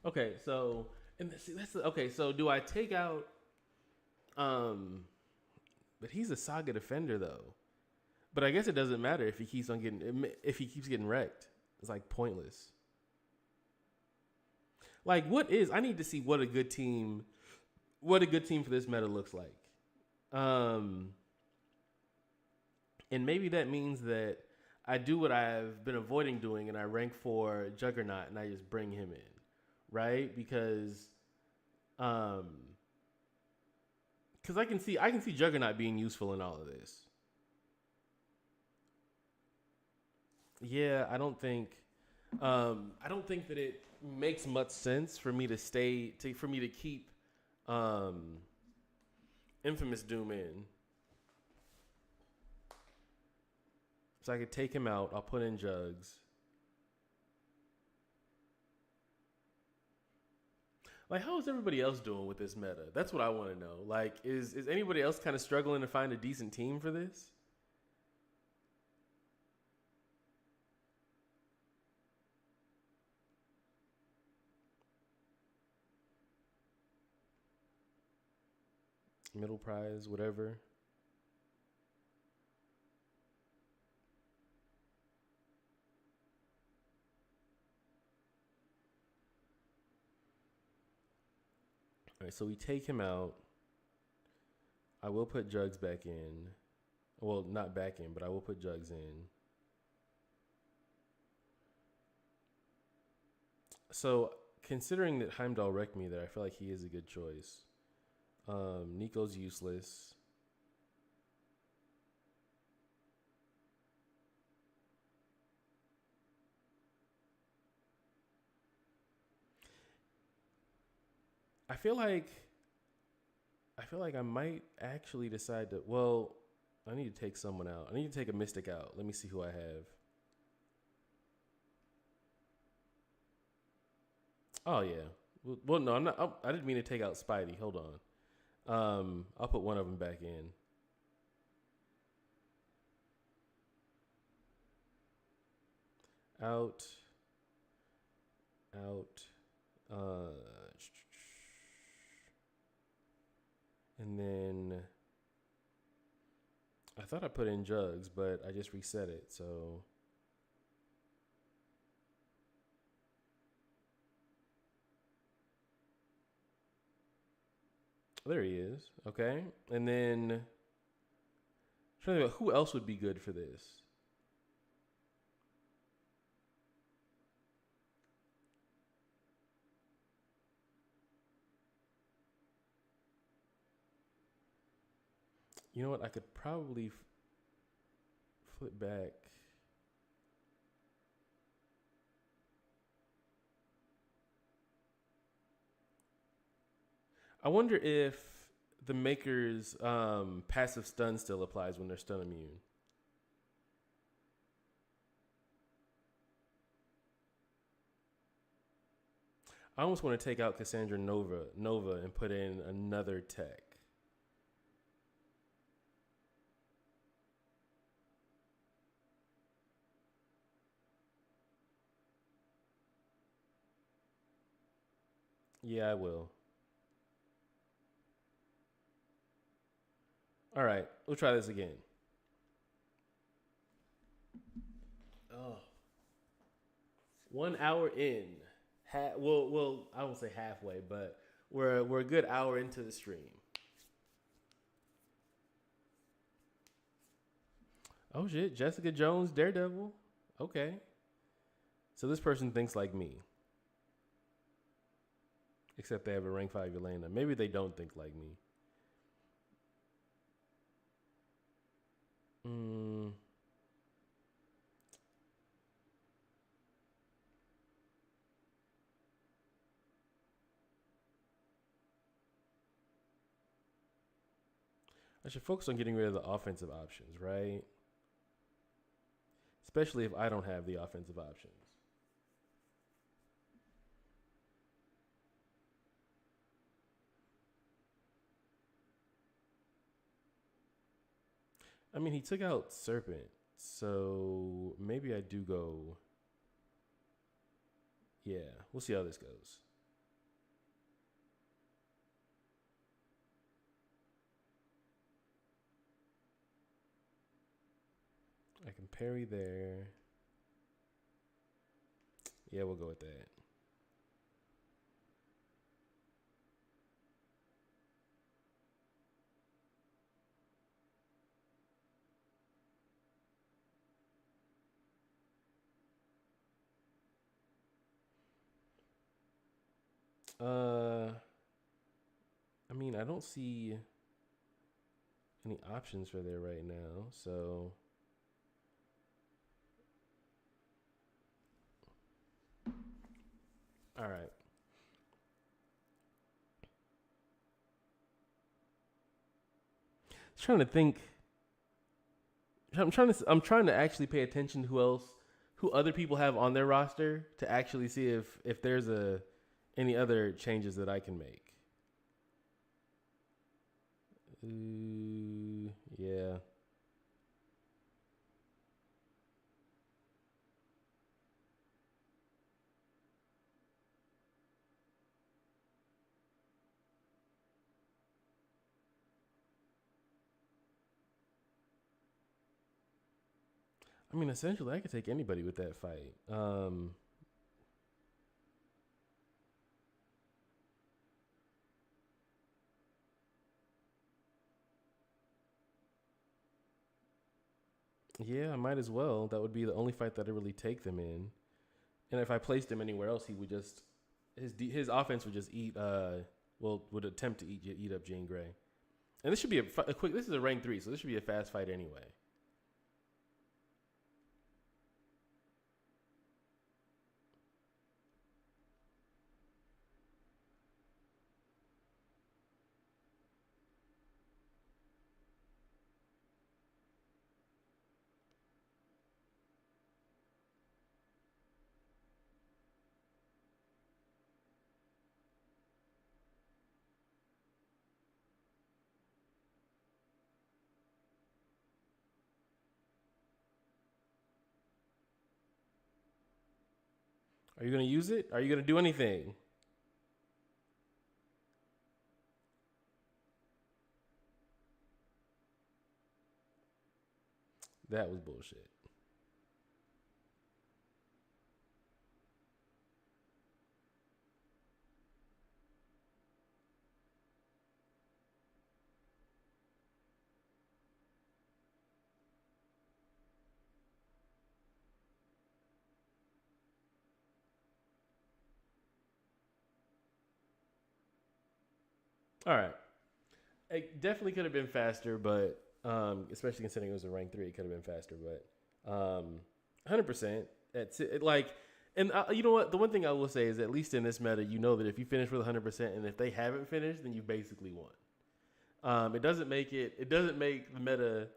Okay, so and see okay. So do I take out um? But he's a saga defender though. But I guess it doesn't matter if he keeps getting wrecked. It's like pointless. Like what is I need to see what a good team for this meta looks like. Um, and maybe that means that I do what I've been avoiding doing, and I rank for Juggernaut, and I just bring him in, right? Um, because I can see Juggernaut being useful in all of this. Yeah, I don't think that it makes much sense for me to for me to keep um Infamous Doom in. So I could take him out. I'll put in Jugs. Like, how is everybody else doing with this meta? That's what I want to know. Like, is anybody else kind of struggling to find a decent team for this? Middle prize, whatever. All right, so we take him out. I will put Jugs back in. Well, not back in, but I will put Jugs in. So, considering that Heimdall wrecked me there, I feel like he is a good choice. Nico's useless. I feel like I might actually decide to. Well, I need to take someone out. I need to take a Mystic out. Let me see who I have. Oh yeah. Well, no, I'm not. I didn't mean to take out Spidey. Hold on. I'll put one of them back in. Out. And then I thought I put in Jugs, but I just reset it. So there he is. Okay. And then trying to think about who else would be good for this. You know what? I could probably flip back. I wonder if the Maker's passive stun still applies when they're stun immune. I almost want to take out Cassandra Nova and put in another tech. Yeah, I will. All right, we'll try this again. Oh, 1 hour in. Well, I won't say halfway, but we're a good hour into the stream. Oh shit, Jessica Jones, Daredevil. Okay, so this person thinks like me, except they have a rank 5 Yelena. Maybe they don't think like me. I should focus on getting rid of the offensive options, right? Especially if I don't have the offensive options. I mean, he took out Serpent, so maybe I do go. Yeah, we'll see how this goes. I can parry there. Yeah, we'll go with that. I mean, I don't see any options for there right now, so all right. Trying to think. I'm trying to actually pay attention to who other people have on their roster to actually see if there's any other changes that I can make. Yeah. I mean, essentially, I could take anybody with that fight. Yeah, I might as well. That would be the only fight that I really take them in. And if I placed him anywhere else, he would just his offense would just eat. Would attempt to eat up Jean Grey. And this should be a quick. This is a rank 3, so this should be a fast fight anyway. Are you gonna use it? Are you gonna do anything? That was bullshit. All right. It definitely could have been faster, but especially considering it was a rank 3, it could have been faster. But 100%. That's it. Like, and you know what? The one thing I will say is, at least in this meta, you know that if you finish with 100%, and if they haven't finished, then you basically won. It doesn't make it. It doesn't make the meta.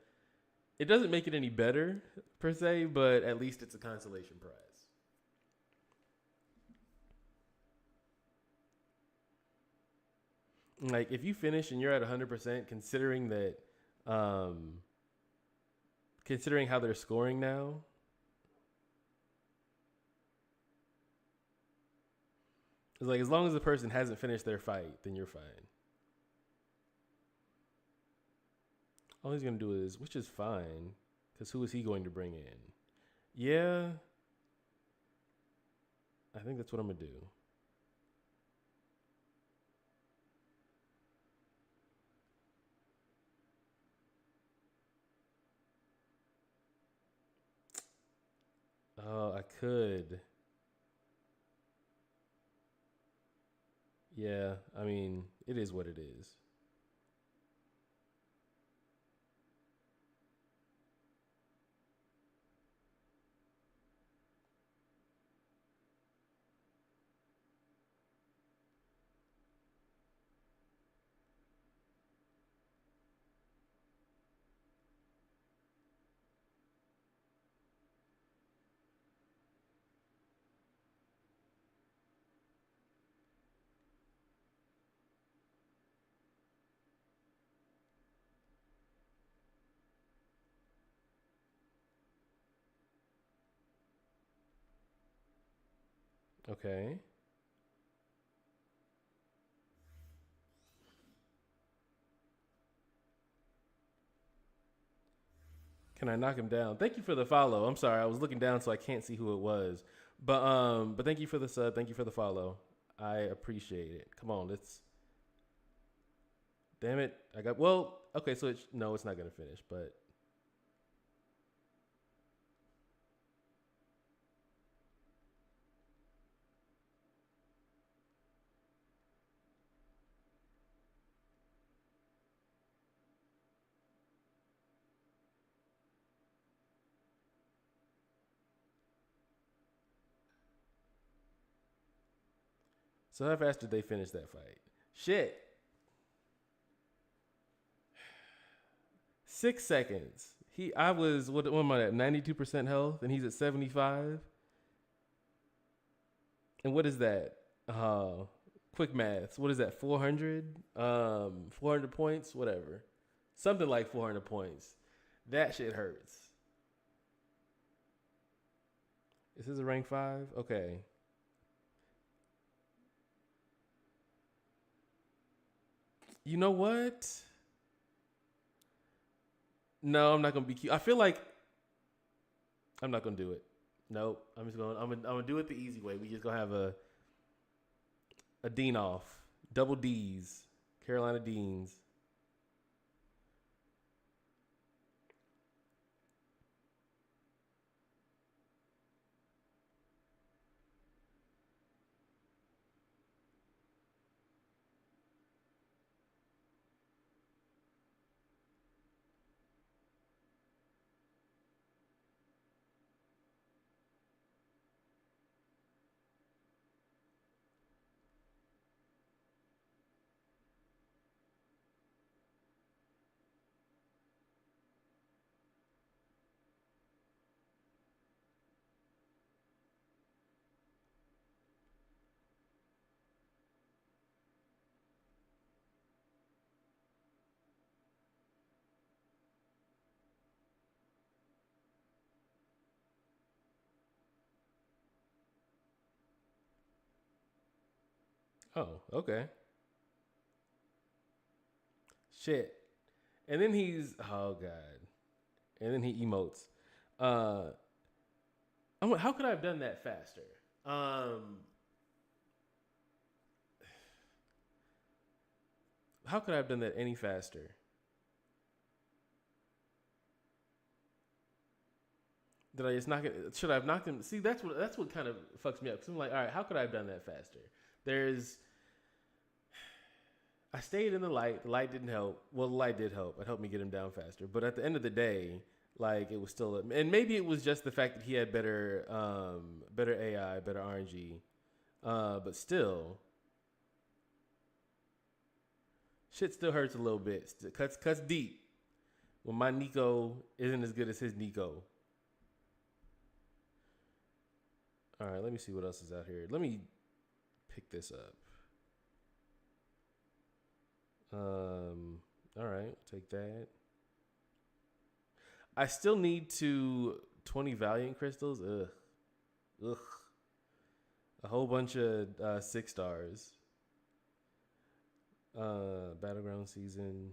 It doesn't make it any better per se, but at least it's a consolation prize. Like, if you finish and you're at 100%, um, considering how they're scoring now, it's like, as long as the person hasn't finished their fight, then you're fine. All he's gonna do is, which is fine, because who is he going to bring in? Yeah, I think that's what I'm gonna do. Oh, I could. Yeah, I mean, it is what it is. Okay. Can I knock him down? Thank you for the follow. I'm sorry, I was looking down so I can't see who it was. But thank you for the sub. Thank you for the follow. I appreciate it. Come on, let's. Damn it! I got Okay, so no, it's not gonna finish. But so how fast did they finish that fight? Shit, 6 seconds. I was what am I at? 92% health, and he's at 75. And what is that? Quick maths. What is that? 400. 400 points. Whatever. Something like 400 points. That shit hurts. Is this a rank 5? Okay. You know what? No, I'm not gonna be cute. I feel like I'm not gonna do it. Nope. I'm gonna do it the easy way. We just gonna have a Dean off. Double D's. Carolina Deans. Oh, okay. Shit. And then oh god. And then he emotes. Uh, I'm like, how could I have done that faster? Um, how could I have done that any faster? Did I just knock it? Should I have knocked him? See, that's what kind of fucks me up. Cause I'm like, all right, how could I have done that faster? There's, I stayed in the light. The light didn't help. Well, the light did help. It helped me get him down faster. But at the end of the day, like it was still, and maybe it was just the fact that he had better AI, better RNG. But still, shit still hurts a little bit. Cuts deep when my Nico isn't as good as his Nico. All right, let me see what else is out here. Let me pick this up. All right, take that. I still need 20 Valiant crystals. Ugh. A whole bunch of 6 stars. Battleground season.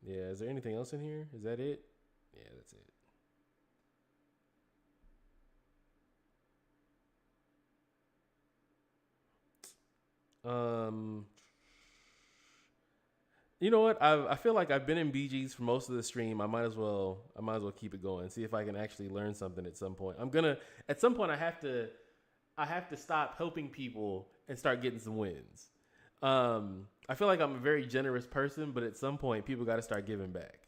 Yeah, is there anything else in here? Is that it? Yeah, that's it. Um, you know what? I feel like I've been in BGs for most of the stream. I might as well keep it going. See if I can actually learn something at some point. At some point I have to stop helping people and start getting some wins. I feel like I'm a very generous person, but at some point people got to start giving back.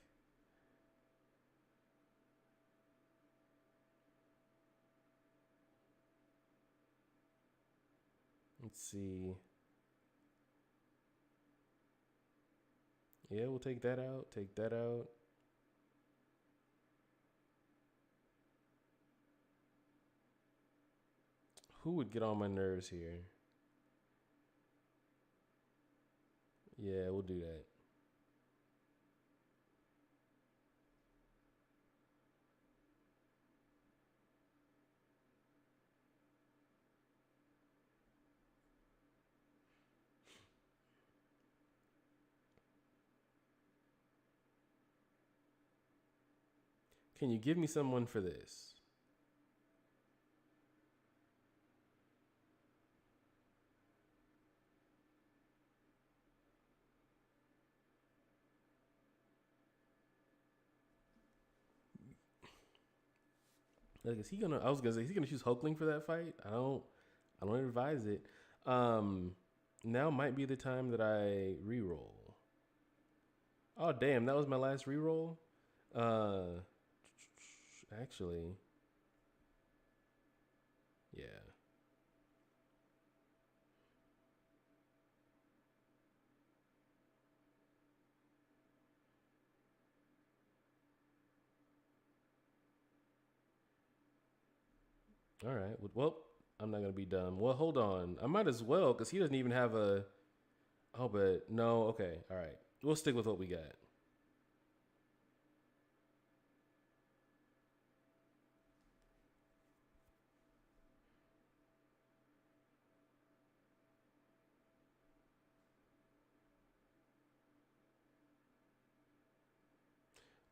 Let's see. Yeah, we'll take that out. Take that out. Who would get on my nerves here? Yeah, we'll do that. Can you give me someone for this? Like, is he gonna? I was gonna say, is he gonna choose Hulkling for that fight? I don't advise it. Um, Now might be the time that I re-roll. Oh damn, that was my last re-roll. Uh, Actually, yeah. All right. Well, I'm not gonna be dumb. Well, hold on. I might as well because he doesn't even have a. Oh, but no. Okay. All right. We'll stick with what we got.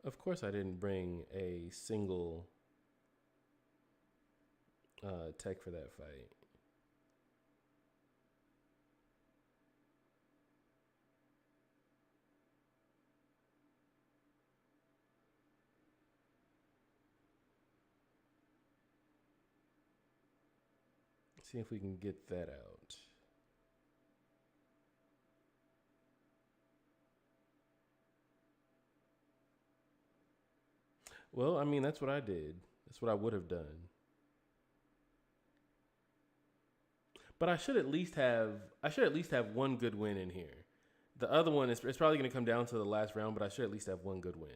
Of course, I didn't bring a single tech for that fight. See if we can get that out. Well, I mean, that's what I did. That's what I would have done. But I should at least have. I should at least have one good win in here. The other one is it's probably going to come down to the last round, but I should at least have one good win.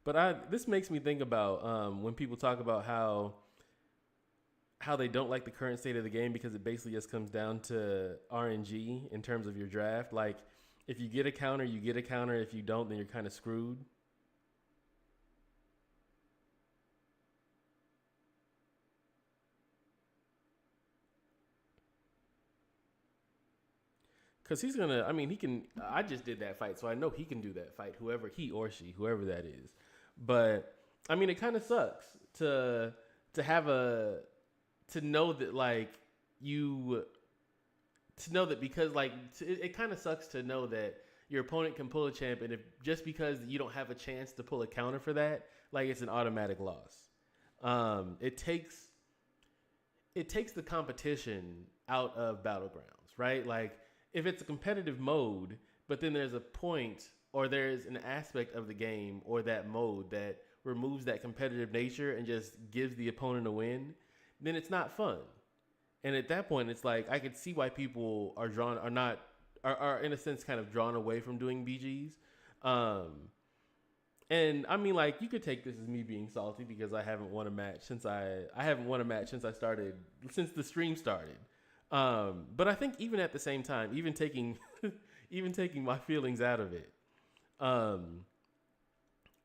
But this makes me think about when people talk about how they don't like the current state of the game because it basically just comes down to RNG in terms of your draft. Like, if you get a counter, you get a counter. If you don't, then you're kind of screwed. Because he's gonna. I mean, he can. I just did that fight, so I know he can do that fight. Whoever he or she, whoever that is. But I mean, it kind of sucks to have a to know that like you to know that because like it kind of sucks to know that your opponent can pull a champ, and if just because you don't have a chance to pull a counter for that, like it's an automatic loss. It takes the competition out of battlegrounds, right? Like if it's a competitive mode, but then there's a point or there's an aspect of the game or that mode that removes that competitive nature and just gives the opponent a win, then it's not fun. And at that point, it's like I could see why people are in a sense kind of drawn away from doing BGs. And I mean, like, you could take this as me being salty because I haven't won a match since since the stream started. But I think even at the same time, even taking even taking my feelings out of it, I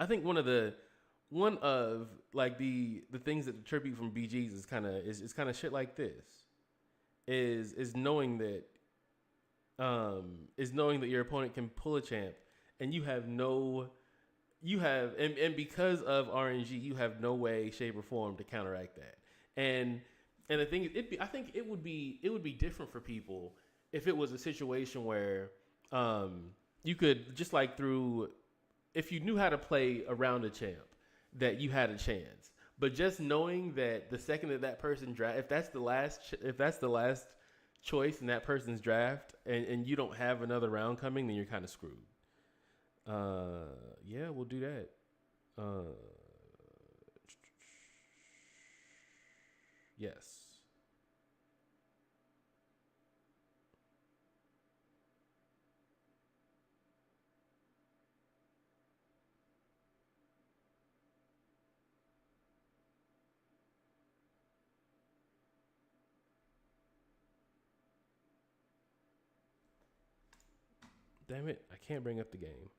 think one of like the things that deter people from BGs is kind of shit like this. Is knowing that your opponent can pull a champ and and because of RNG, you have no way, shape, or form to counteract that. And the thing is, I think it would be different for people if it was a situation where you could just like if you knew how to play around a champ, that you had a chance. But just knowing that the second that person draft, if that's the last choice in that person's draft, and you don't have another round coming, then you're kind of screwed. Yeah, we'll do that. Yes. Damn it, I can't bring up the game.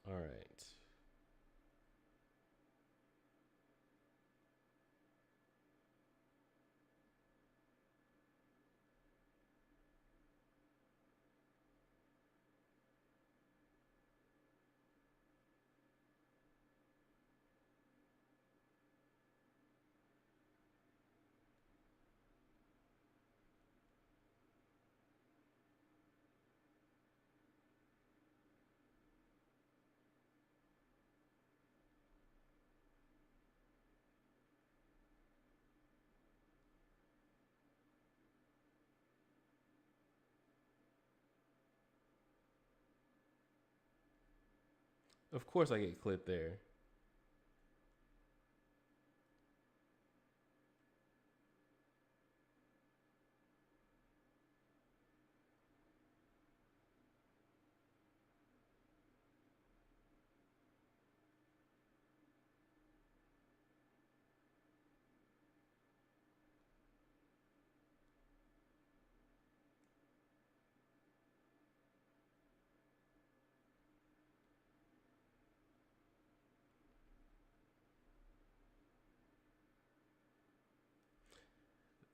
All right. Of course, I get clipped there.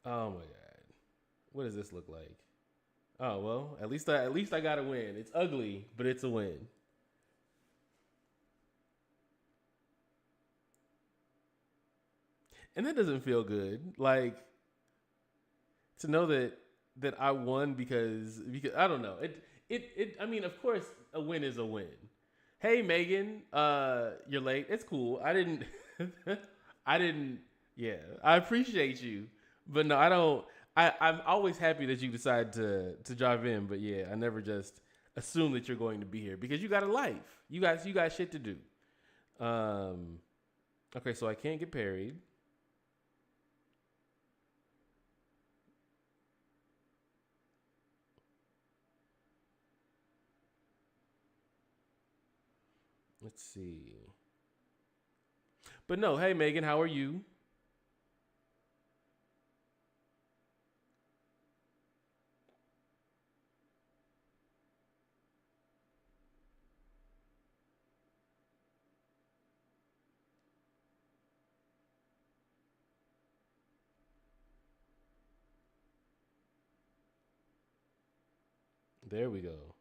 Oh my god, what does this look like? Oh well, at least I got a win. It's ugly, but it's a win. And that doesn't feel good. Like to know that I won because I don't know. I mean, of course, a win is a win. Hey, Megan, you're late. It's cool. I didn't, I didn't. Yeah, I appreciate you, but no, I don't. I'm always happy that you decide to drive in, but yeah, I never just assume that you're going to be here because you got a life. You got shit to do. Um, okay, so I can't get parried. Let's see. But no, hey Megan, how are you? There we go.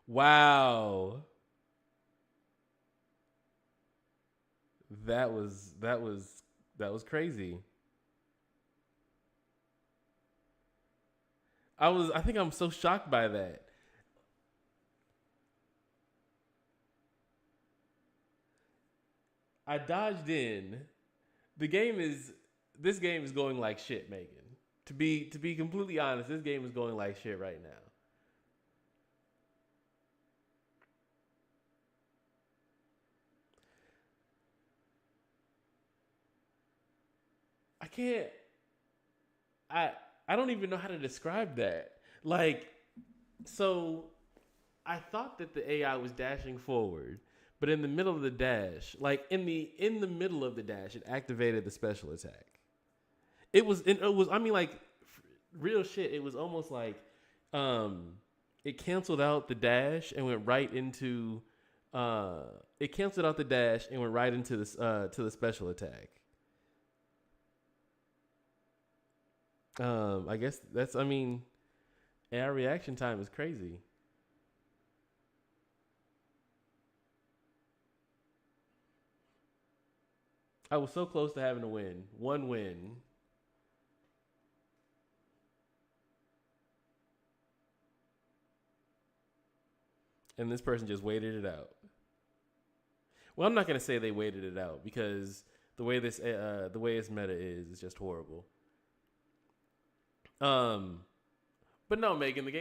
Wow. That was that was that was crazy. I think I'm so shocked by that. I dodged in. The game is this game is going like shit, Megan. To be completely honest, this game is going like shit right now. I can't I I don't even know how to describe that. Like so I thought that the AI was dashing forward, but in the middle of the dash, like in the middle of the dash, it activated the special attack. It was I mean like real shit. It was almost like um it canceled out the dash and went right into uh it canceled out the dash and went right into this to the special attack. I guess that's I mean AI reaction time is crazy. I was so close to having a win. One win. And this person just waited it out. Well, I'm not gonna say they waited it out because the way its meta is just horrible. Um, but no, Megan, the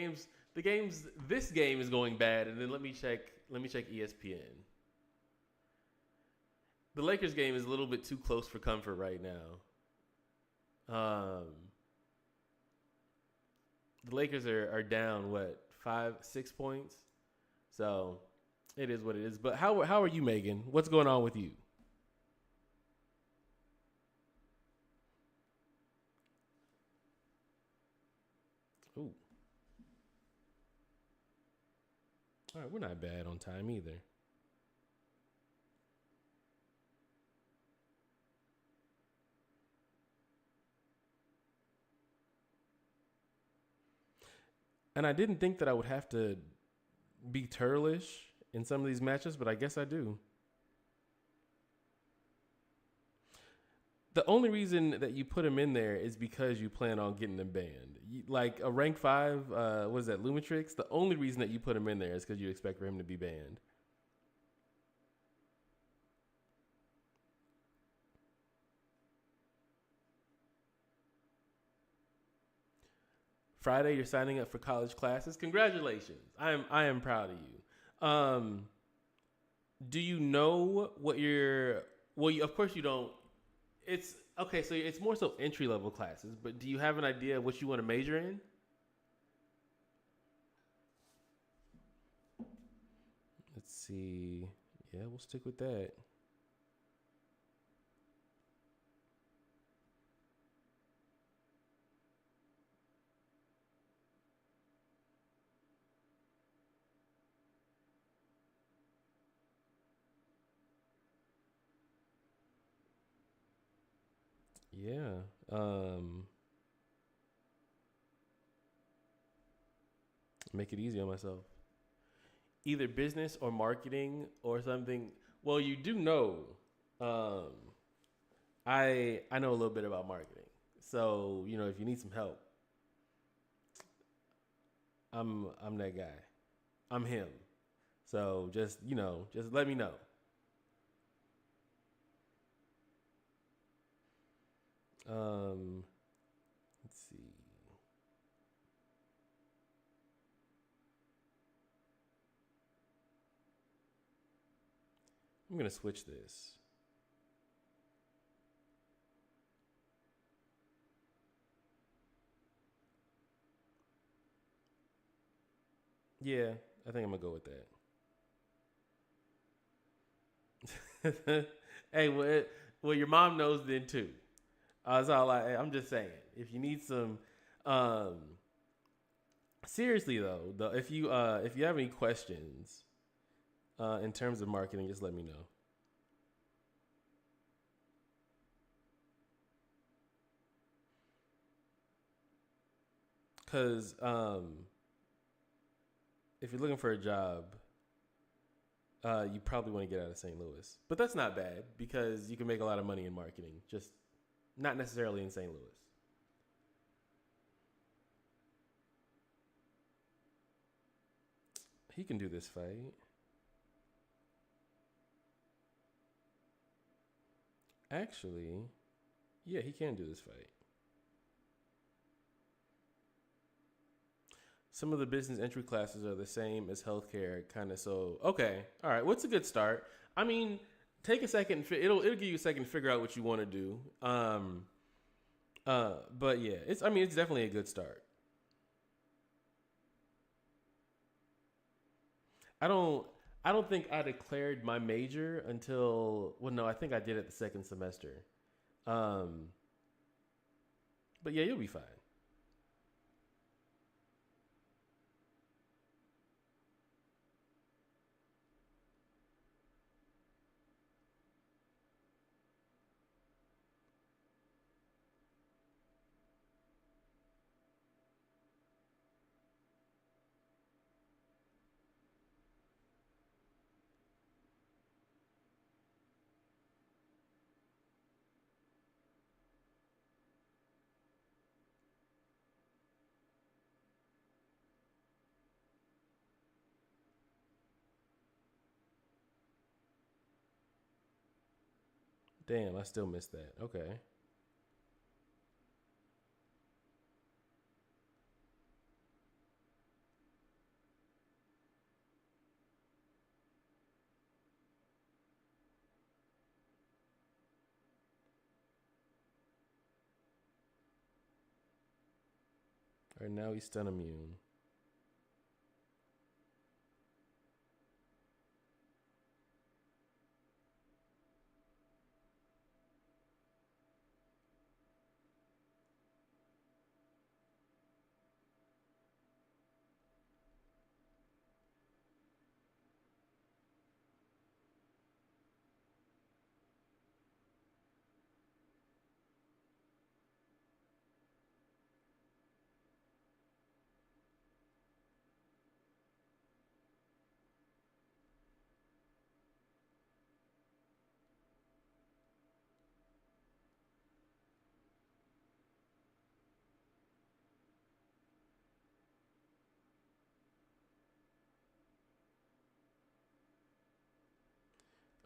game's this game is going bad, and then let me check ESPN. The Lakers game is a little bit too close for comfort right now. The Lakers are down what 5 6 points, so it is what it is. But how are you, Megan? What's going on with you? Ooh, all right, we're not bad on time either. And I didn't think that I would have to be turlish in some of these matches, but I guess I do. The only reason that you put him in there is because you plan on getting him banned. Like a rank five, what is that, Lumitrix? The only reason that you put him in there is because you expect for him to be banned. Friday, you're signing up for college classes. Congratulations! I am proud of you. Do you know what you're? Well, of course you don't. It's okay. So it's more so entry level classes. But do you have an idea of what you want to major in? Let's see. Yeah, we'll stick with that. Yeah. Make it easy on myself. either business or marketing or something. Well, you do know, um, I know a little bit about marketing. So if you need some help, I'm that guy. I'm him. So just let me know. Um, let's see. I'm gonna switch this. Yeah, I think I'm gonna go with that. Hey, well, your mom knows then too. That's all I'm just saying. If you need some, um, seriously though, if you have any questions, in terms of marketing, just let me know. Cause if you're looking for a job, you probably want to get out of St. Louis, but that's not bad because you can make a lot of money in marketing. Just not necessarily in St. Louis. He can do this fight. Actually, yeah, he can do this fight. Some of the business entry classes are the same as healthcare, kind of. So, okay, all right. What's a good start? I mean, take a second. It'll give you a second to figure out what you want to do. But yeah, it's definitely a good start. I don't I don't think I declared my major until no, I think I did it the second semester. Um, but yeah, you'll be fine. Damn, I still missed that. Okay. All right, now he's stun immune.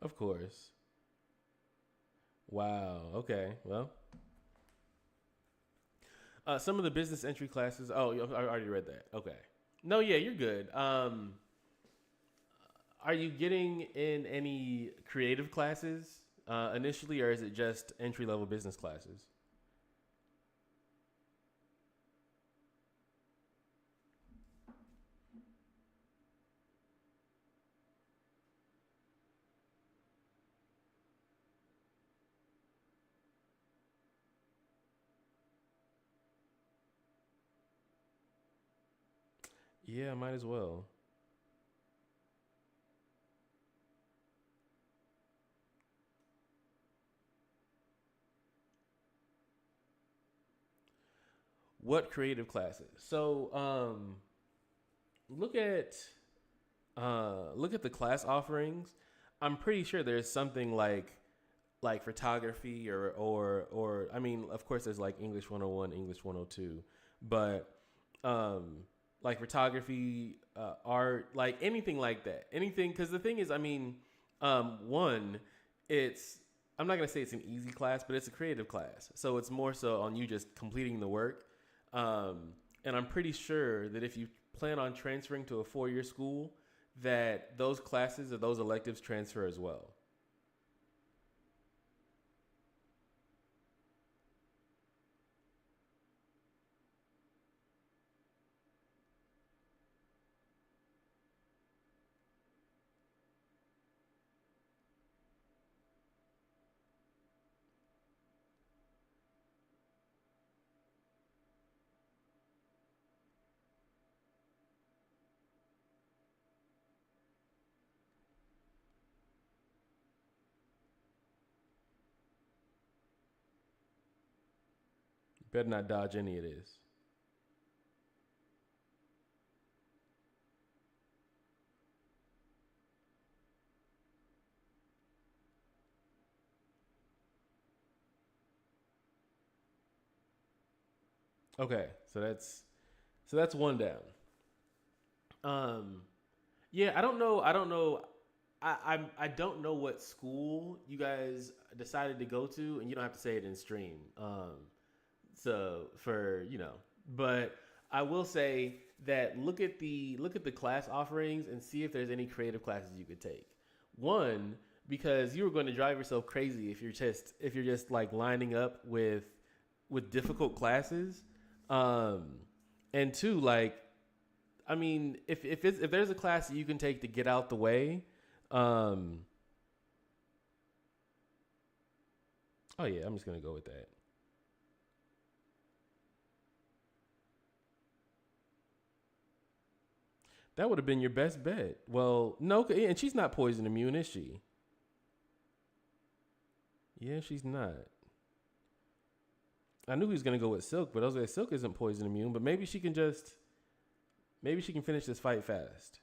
Of course. Wow. Okay. Well, some of the business entry classes. Oh, I already read that. Okay. No, yeah, you're good. Are you getting in any creative classes initially, or is it just entry level business classes? Yeah, might as well. What creative classes? So, look at look at the class offerings. I'm pretty sure there's something like photography or I mean, of course there's like English 101, English 102, but like photography, art, like anything like that. Anything, cuz the thing is, I mean, one, it's I'm not going to say it's an easy class, but it's a creative class. So it's more so on you just completing the work. And I'm pretty sure that if you plan on transferring to a 4-year school, that those classes or those electives transfer as well. Better not dodge any of this. Okay, so that's one down. Um, yeah, I don't know. I don't know. I don't know what school you guys decided to go to, and you don't have to say it in stream. So for but I will say that look at the class offerings and see if there's any creative classes you could take. One, because you were going to drive yourself crazy if you're just like lining up with difficult classes. Um, and two, like I mean, if there's a class that you can take to get out the way, um, oh yeah, I'm just gonna go with that. That would have been your best bet. Well, no, and she's not poison immune, is she? Yeah, she's not. I knew he was gonna go with Silk, but I was like, Silk isn't poison immune. But maybe she can finish this fight fast.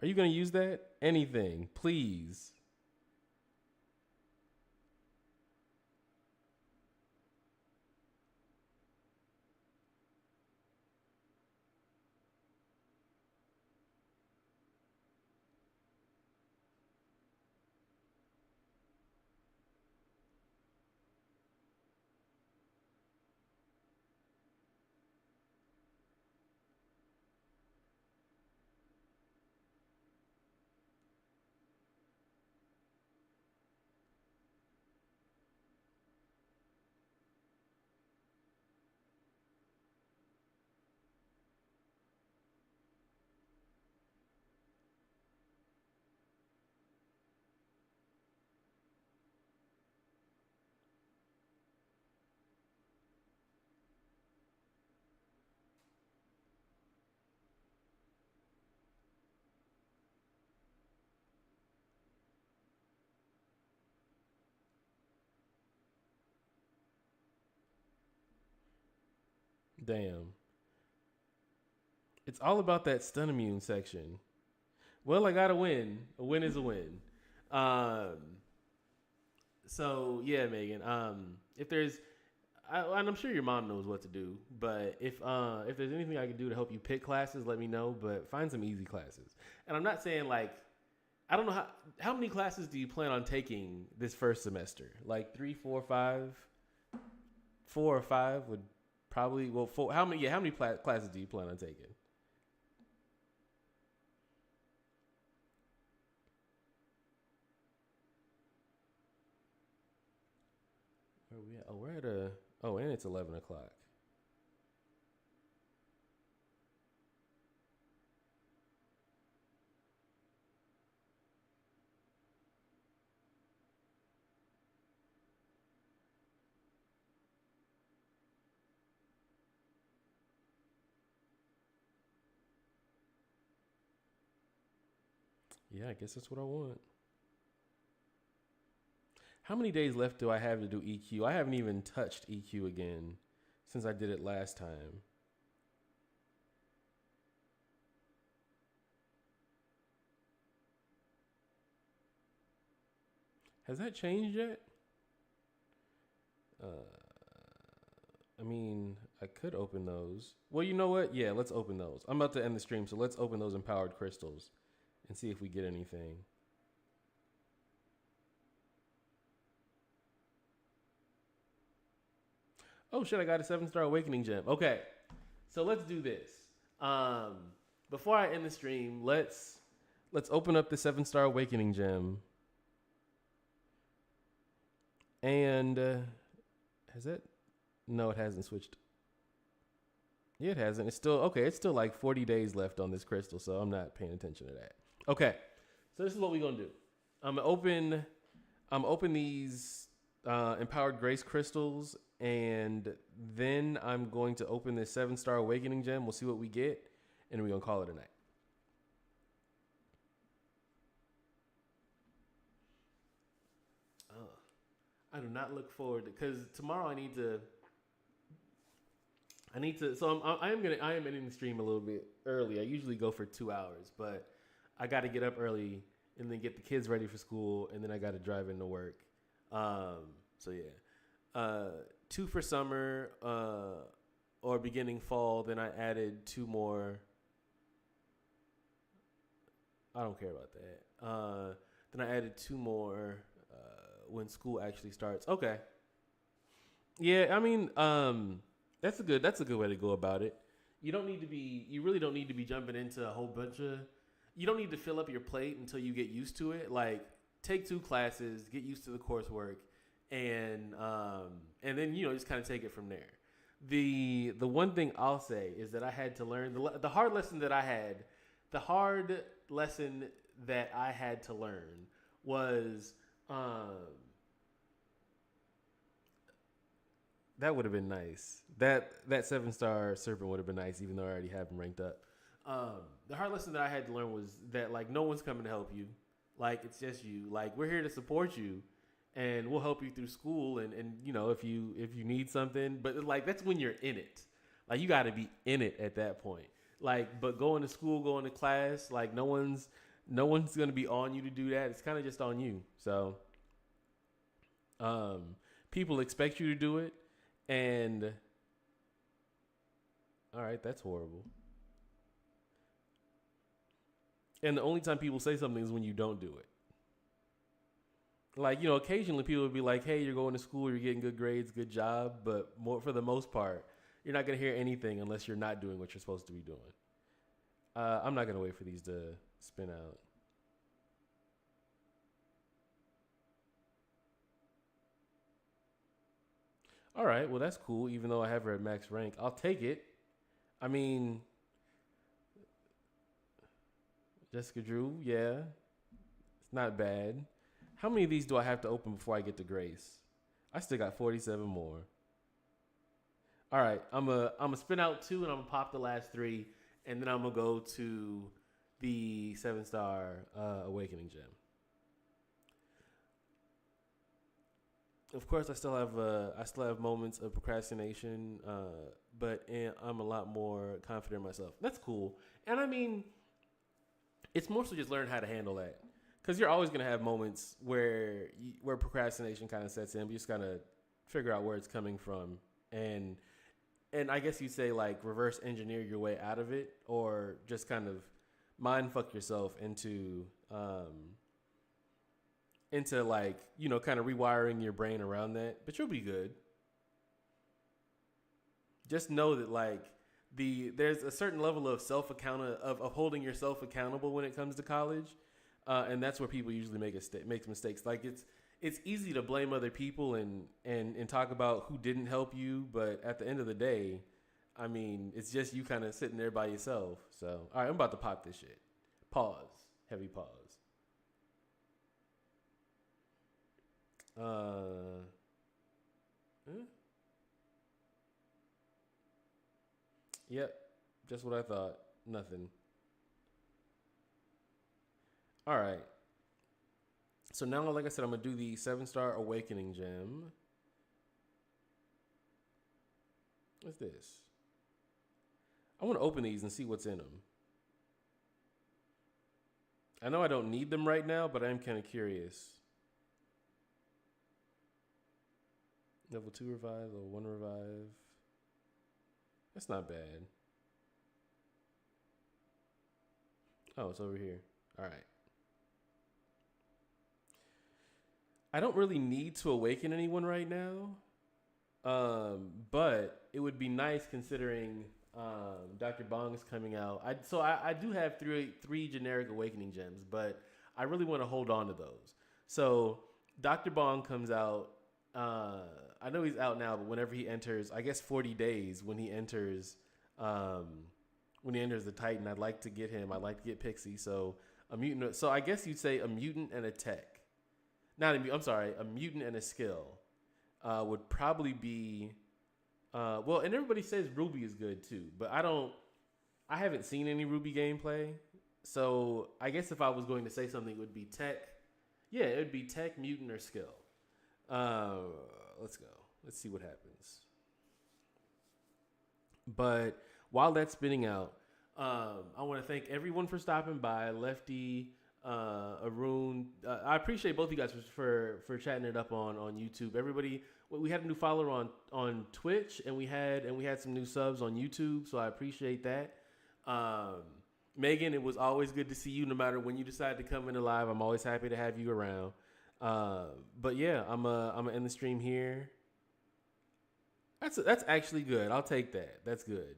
Are you gonna use that? Anything, please. Damn. It's all about that stun immune section. Well, I got to win. A win is a win. Um, so yeah, Megan. If there's, and I'm sure your mom knows what to do. But if there's anything I can do to help you pick classes, let me know. But find some easy classes. And I'm not saying like I don't know how many classes do you plan on taking this first semester? Like 3, 4, 5, 4 or 5 would Probably. Well, how many? Yeah, how many classes do you plan on taking? Where we at? Oh, we're at a. Oh, and it's 11 o'clock. Yeah, I guess that's what I want. How many days left do I have to do EQ? I haven't even touched EQ again since I did it last time. Has that changed yet? Uh, I mean, I could open those. Well, you know what? Yeah, let's open those. I'm about to end the stream, so let's open those empowered crystals and see if we get anything. Oh shit, I got a 7-star awakening gem. Okay. So let's do this. Um Before I end the stream, let's open up the 7-star awakening gem. And has it? No, it hasn't switched. Yeah, it hasn't. It's still okay. It's still like 40 days left on this crystal, so I'm not paying attention to that. Okay, so this is what we're gonna do. I'm gonna open these empowered grace crystals, and then I'm going to open this 7-star awakening gem. We'll see what we get, and we're gonna call it a night. I do not look forward to, because tomorrow I need to. So I am ending the stream a little bit early. I usually go for 2 hours, but I got to get up early and then get the kids ready for school, and then I got to drive into work. So yeah, 2 for summer or beginning fall. Then I added 2 more. I don't care about that. Then I added 2 more when school actually starts. Okay. Yeah, I mean, that's a good way to go about it. You really don't need to be jumping into a whole bunch of. You don't need to fill up your plate until you get used to it. Like, take 2 classes, get used to the coursework, and then just kind of take it from there. The one thing I'll say is that I had to learn the hard lesson that I had. The hard lesson that I had to learn was that would have been nice. That 7-star serpent would have been nice, even though I already have him ranked up. The hard lesson that I had to learn was that, like, no one's coming to help you. Like, it's just you. Like, we're here to support you, and we'll help you through school. And if you need something, but like, that's when you're in it. Like, you got to be in it at that point. Like, but going to school, going to class, like, no one's gonna be on you to do that. It's kind of just on you. So, people expect you to do it, and all right, that's horrible. And the only time people say something is when you don't do it. Like, occasionally people would be like, hey, you're going to school, you're getting good grades, good job. But for the most part, you're not going to hear anything unless you're not doing what you're supposed to be doing. I'm not going to wait for these to spin out. All right, well, that's cool. Even though I have her at max rank, I'll take it. I mean, Jessica Drew, yeah. It's not bad. How many of these do I have to open before I get to Grace? I still got 47 more. All right, I'm a spin out 2, and I'm gonna pop the last 3, and then I'm gonna go to the 7-star awakening gem. Of course, I still have moments of procrastination, but I'm a lot more confident in myself. That's cool, and I mean, it's mostly just learn how to handle that, because you're always gonna have moments where procrastination kind of sets in. But you just gotta figure out where it's coming from, and I guess you say, like, reverse engineer your way out of it, or just kind of mind fuck yourself into like, kind of rewiring your brain around that. But you'll be good. just know that like there's a certain level of of holding yourself accountable when it comes to college, and that's where people usually make mistakes. Like it's easy to blame other people and talk about who didn't help you, but at the end of the day, I mean, it's just you kind of sitting there by yourself. So, all right, I'm about to pop this shit. Pause. Heavy pause. Yep, just what I thought. Nothing. All right. So now, like I said, I'm gonna do the 7-star awakening gem. What's this? I want to open these and see what's in them. I know I don't need them right now, but I am kind of curious. Level 2 revive, level 1 revive. That's not bad. Oh, it's over here. All right. I don't really need to awaken anyone right now. But it would be nice considering Dr. Bong is coming out. I do have three generic awakening gems, but I really want to hold on to those. So Dr. Bong comes out. I know he's out now, but whenever he enters, I guess 40 days when he enters the Titan, I'd like to get him. I'd like to get Pixie. So a mutant. So I guess you'd say a mutant and a tech. A mutant and a skill would probably be. Well, and everybody says Ruby is good too, but I haven't seen any Ruby gameplay. So I guess if I was going to say something, it would be tech. Yeah, it would be tech, mutant, or skill. Let's go. Let's see what happens. But while that's spinning out, I want to thank everyone for stopping by. Lefty, Arun, I appreciate both of you guys for chatting it up on YouTube. Everybody, we had a new follower on Twitch, and we had some new subs on YouTube, so I appreciate that. Megan, it was always good to see you. No matter when you decide to come into live, I'm always happy to have you around. But yeah, I'm gonna end the stream here. That's actually good. I'll take that. That's good.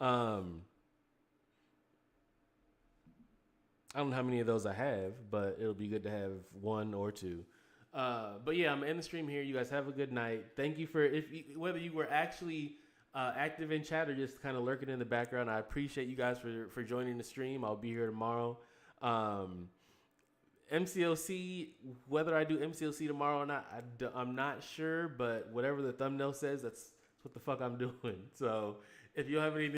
I don't know how many of those I have, but it'll be good to have one or two. But yeah, I'm gonna end the stream here. You guys have a good night. Thank you whether you were actually active in chat or just kind of lurking in the background. I appreciate you guys for joining the stream. I'll be here tomorrow. MCOC, whether I do MCOC tomorrow or not, I'm not sure, but whatever the thumbnail says, that's what the fuck I'm doing. So if you have anything